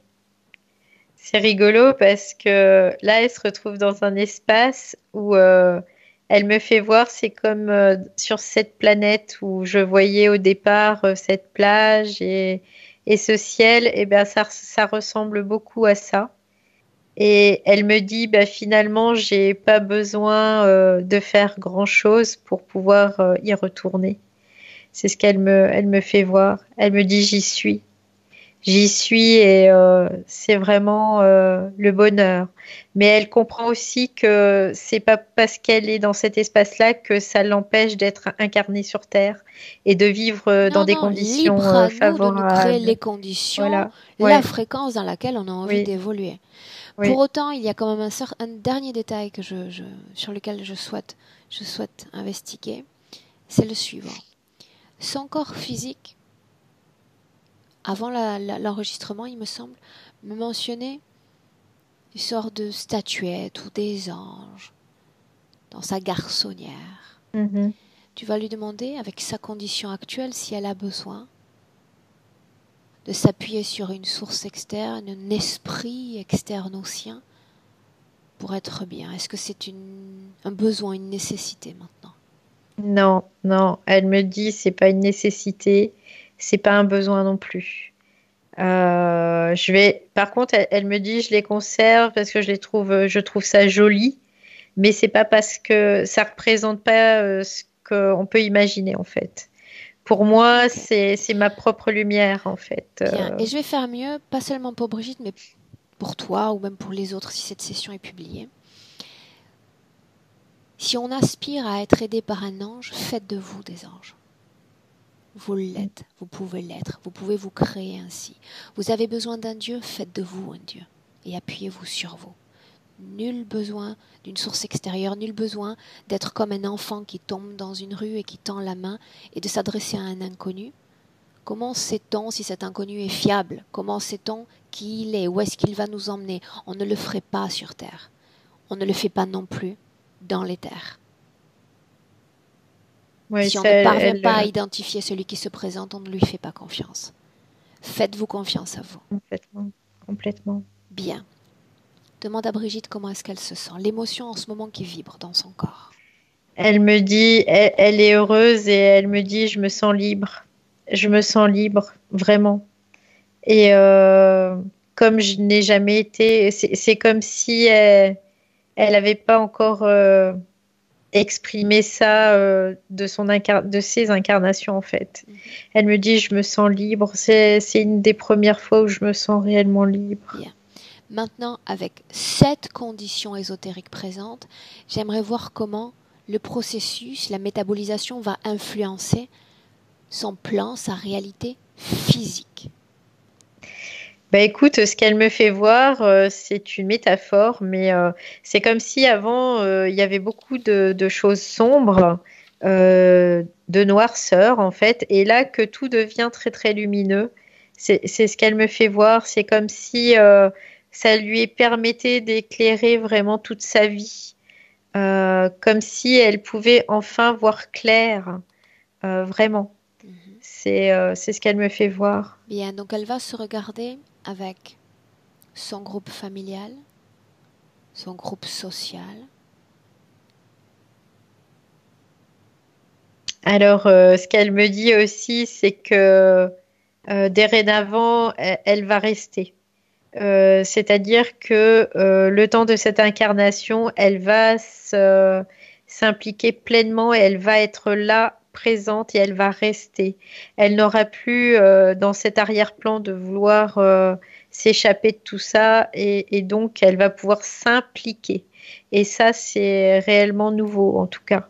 Speaker 2: rigolo parce que là, elle se retrouve dans un espace où elle me fait voir, c'est comme sur cette planète où je voyais au départ cette plage et ce ciel, et ben ça ressemble beaucoup à ça. Et elle me dit, bah, finalement, j'ai pas besoin de faire grand-chose pour pouvoir y retourner. C'est ce elle me fait voir. Elle me dit, j'y suis. J'y suis et c'est vraiment le bonheur. Mais elle comprend aussi que c'est pas parce qu'elle est dans cet espace-là que ça l'empêche d'être incarnée sur Terre et de vivre dans
Speaker 1: Non,
Speaker 2: des
Speaker 1: non, libre
Speaker 2: conditions
Speaker 1: à nous de nous créer les
Speaker 2: favorables.
Speaker 1: conditions,
Speaker 2: Voilà.
Speaker 1: la
Speaker 2: Ouais.
Speaker 1: fréquence dans laquelle on a envie
Speaker 2: Oui.
Speaker 1: d'évoluer. Pour
Speaker 2: Oui.
Speaker 1: autant, il y a quand même un dernier détail sur lequel je souhaite investiguer, c'est le suivant. Son corps physique, avant l'enregistrement, il me semble, me mentionnait une sorte de statuette ou des anges dans sa garçonnière. Tu vas lui demander, avec sa condition actuelle, si elle a besoin de s'appuyer sur une source externe, un esprit externe au sien, pour être bien. Est-ce que c'est un besoin, une nécessité maintenant?
Speaker 2: Non, non, elle me dit c'est pas une nécessité, c'est pas un besoin non plus. Par contre, elle me dit je les conserve parce que je trouve ça joli, mais c'est pas parce que ça représente pas ce qu'on peut imaginer en fait. Pour moi, c'est ma propre lumière en fait.
Speaker 1: Bien, et je vais faire mieux, pas seulement pour Brigitte, mais pour toi ou même pour les autres si cette session est publiée. Si on aspire à être aidé par un ange, faites de vous des anges. Vous l'êtes, vous pouvez l'être, vous pouvez vous créer ainsi. Vous avez besoin d'un Dieu, faites de vous un Dieu et appuyez-vous sur vous. Nul besoin d'une source extérieure, nul besoin d'être comme un enfant qui tombe dans une rue et qui tend la main et de s'adresser à un inconnu. Comment sait-on si cet inconnu est fiable? Comment sait-on qui il est? Où est-ce qu'il va nous emmener? On ne le ferait pas sur terre. On ne le fait pas non plus dans les terres.
Speaker 2: Oui,
Speaker 1: Si on ne parvient pas à identifier celui qui se présente, on ne lui fait pas confiance. Faites-vous confiance à vous.
Speaker 2: Complètement, complètement.
Speaker 1: Bien. Demande à Brigitte comment est-ce qu'elle se sent. L'émotion en ce moment qui vibre dans son corps.
Speaker 2: Elle me dit, elle est heureuse et elle me dit, je me sens libre. Je me sens libre, vraiment. Et comme je n'ai jamais été, c'est comme si elle n'avait pas encore exprimé ça de ses incarnations en fait. Elle me dit, je me sens libre. C'est une des premières fois où je me sens réellement libre.
Speaker 1: Bien. Maintenant, avec cette condition ésotérique présente, j'aimerais voir comment le processus, la métabolisation va influencer son plan, sa réalité physique.
Speaker 2: Bah écoute, ce qu'elle me fait voir, c'est une métaphore, mais c'est comme si avant, il y avait beaucoup de choses sombres, de noirceur en fait, et là que tout devient très très lumineux. C'est ce qu'elle me fait voir, c'est comme si ça lui permettait d'éclairer vraiment toute sa vie, comme si elle pouvait enfin voir clair, vraiment. C'est ce qu'elle me fait voir.
Speaker 1: Bien, donc elle va se regarder avec son groupe familial, son groupe social.
Speaker 2: Alors, ce qu'elle me dit aussi, c'est que dorénavant, elle va rester. C'est-à-dire que le temps de cette incarnation, elle va s'impliquer pleinement et elle va être là, présente et elle va rester. Elle n'aura plus dans cet arrière-plan de vouloir s'échapper de tout ça et donc elle va pouvoir s'impliquer. Et ça, c'est réellement nouveau, en tout cas,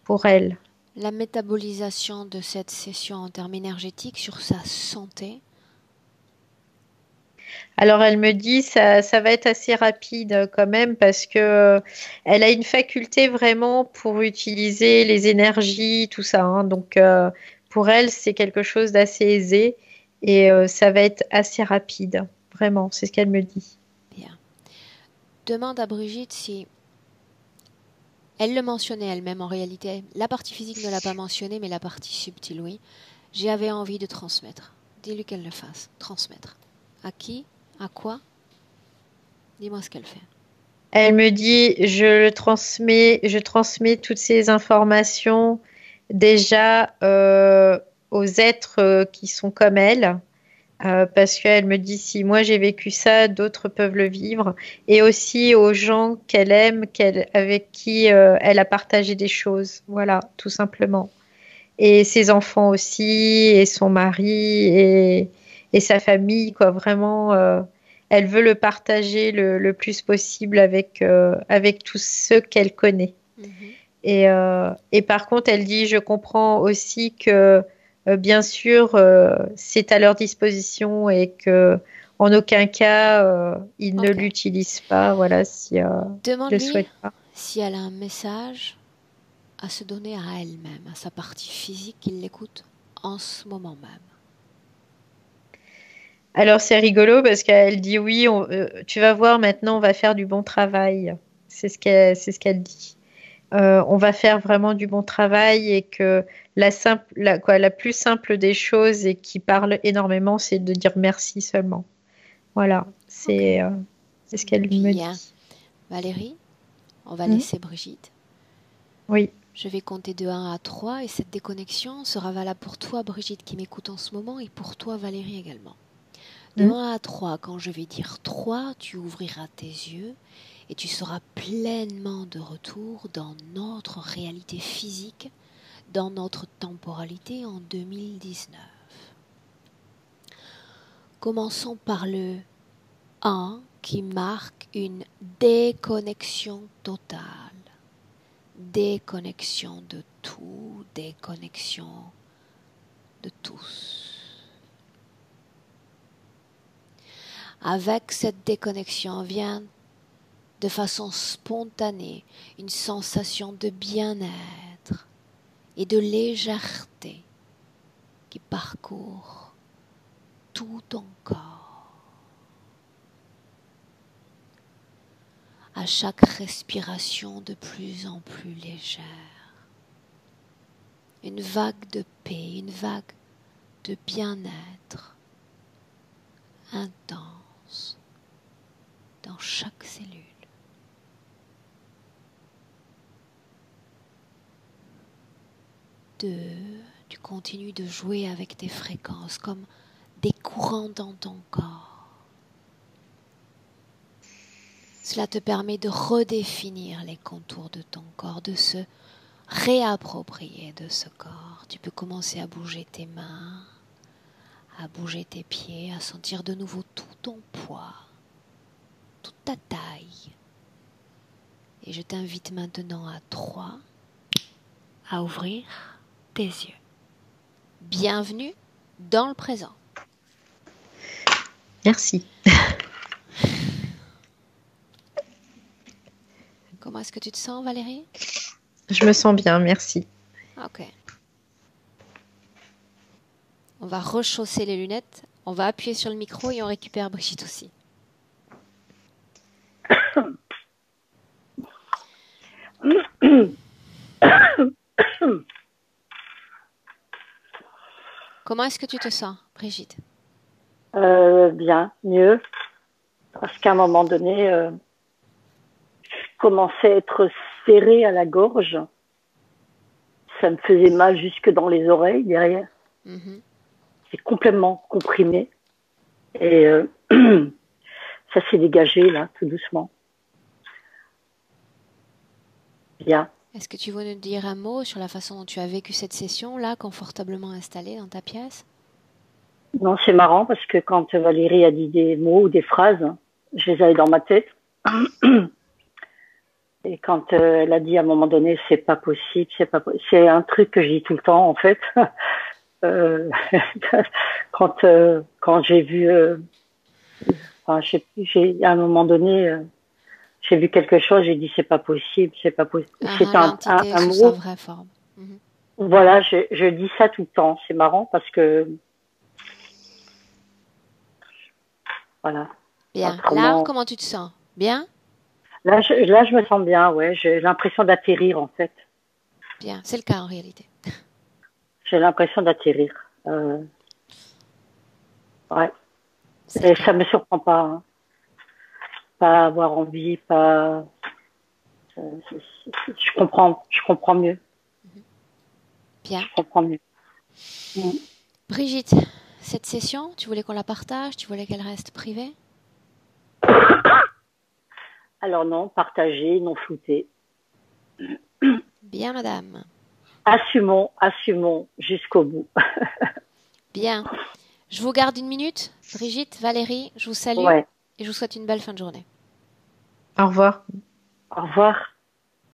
Speaker 2: pour elle.
Speaker 1: La métabolisation de cette session en termes énergétiques sur sa santé.
Speaker 2: Alors elle me dit ça va être assez rapide quand même parce que elle a une faculté vraiment pour utiliser les énergies, tout ça, hein. Donc pour elle c'est quelque chose d'assez aisé et ça va être assez rapide, vraiment, c'est ce qu'elle me dit.
Speaker 1: Bien. Demande à Brigitte si elle le mentionnait elle-même en réalité. La partie physique ne l'a pas mentionné, mais la partie subtile, oui. J'avais envie de transmettre. Dis-lui qu'elle le fasse. Transmettre. À qui? À quoi? Dis-moi ce qu'elle fait.
Speaker 2: Elle me dit, je transmets toutes ces informations déjà aux êtres qui sont comme elle, parce qu'elle me dit, si moi j'ai vécu ça, d'autres peuvent le vivre, et aussi aux gens qu'elle aime, avec qui elle a partagé des choses, voilà, tout simplement. Et ses enfants aussi, et son mari, et sa famille, quoi, vraiment. Elle veut le partager le plus possible avec tous ceux qu'elle connaît. Et par contre, elle dit, je comprends aussi que, bien sûr, c'est à leur disposition et que en aucun cas, ils ne l'utilisent pas, voilà, si
Speaker 1: demande-lui
Speaker 2: le souhaitent pas.
Speaker 1: Si elle a un message à se donner à elle-même, à sa partie physique, qu'il l'écoute. en ce moment même?
Speaker 2: Alors c'est rigolo parce qu'elle dit oui, tu vas voir maintenant, on va faire du bon travail. C'est ce qu'elle dit. On va faire vraiment du bon travail et que la plus simple des choses et qui parle énormément, c'est de dire merci seulement. Voilà, c'est ce qu'elle me
Speaker 1: Bien.
Speaker 2: dit.
Speaker 1: Valérie, on va laisser Brigitte.
Speaker 2: Oui.
Speaker 1: Je vais compter de 1 à 3 et cette déconnexion sera valable pour toi, Brigitte, qui m'écoute en ce moment, et pour toi, Valérie, également. De 1 à 3, quand je vais dire 3, tu ouvriras tes yeux et tu seras pleinement de retour dans notre réalité physique, dans notre temporalité en 2019. Commençons par le 1 qui marque une déconnexion totale. Déconnexion de tout, déconnexion de tous. Avec cette déconnexion vient de façon spontanée une sensation de bien-être et de légèreté qui parcourt tout ton corps. À chaque respiration de plus en plus légère, une vague de paix, une vague de bien-être intense dans chaque cellule. Tu continues de jouer avec tes fréquences comme des courants dans ton corps. Cela te permet de redéfinir les contours de ton corps, de se réapproprier de ce corps. Tu peux commencer à bouger tes mains, à bouger tes pieds, à sentir de nouveau tout ton poids, toute ta taille. Et je t'invite maintenant à 3 à ouvrir tes yeux. Bienvenue dans le présent.
Speaker 2: Merci.
Speaker 1: Comment est-ce que tu te sens, Valérie?
Speaker 2: Je me sens bien, merci.
Speaker 1: Ok. On va rechausser les lunettes, on va appuyer sur le micro et on récupère Brigitte aussi. Comment est-ce que tu te sens, Brigitte?
Speaker 3: Bien, mieux. Parce qu'à un moment donné, je commençais à être serrée à la gorge. Ça me faisait mal jusque dans les oreilles derrière. C'est complètement comprimé. Et ça s'est dégagé là, tout doucement. Bien.
Speaker 1: Est-ce que tu veux nous dire un mot sur la façon dont tu as vécu cette session là, confortablement installée dans ta pièce?
Speaker 3: Non, c'est marrant parce que quand Valérie a dit des mots ou des phrases, je les avais dans ma tête. Et quand elle a dit à un moment donné, c'est pas possible, c'est un truc que je dis tout le temps en fait. Quand j'ai vu, à un moment donné, j'ai vu quelque chose, j'ai dit c'est pas possible, c'est pas possible. C'est un
Speaker 1: sous
Speaker 3: mot.
Speaker 1: sa vraie forme.
Speaker 3: Voilà, je dis ça tout le temps. C'est marrant parce que voilà.
Speaker 1: Bien.
Speaker 3: Autrement...
Speaker 1: Là, comment tu te sens? Bien?
Speaker 3: Là, je me sens bien, ouais. J'ai l'impression d'atterrir, en fait.
Speaker 1: Bien, c'est le cas en réalité.
Speaker 3: J'ai l'impression d'atterrir. Ouais. Et ça me surprend pas. Hein. Pas avoir envie, pas. Je comprends mieux.
Speaker 1: Bien.
Speaker 3: Je comprends mieux.
Speaker 1: Brigitte, cette session, tu voulais qu'on la partage? Tu voulais qu'elle reste privée?
Speaker 3: Alors non, partager, non flouter.
Speaker 1: Bien, madame.
Speaker 3: Assumons jusqu'au bout.
Speaker 1: Bien. Je vous garde 1 minute. Brigitte, Valérie, je vous salue et je vous souhaite une belle fin de journée.
Speaker 2: Au revoir.
Speaker 3: Au revoir.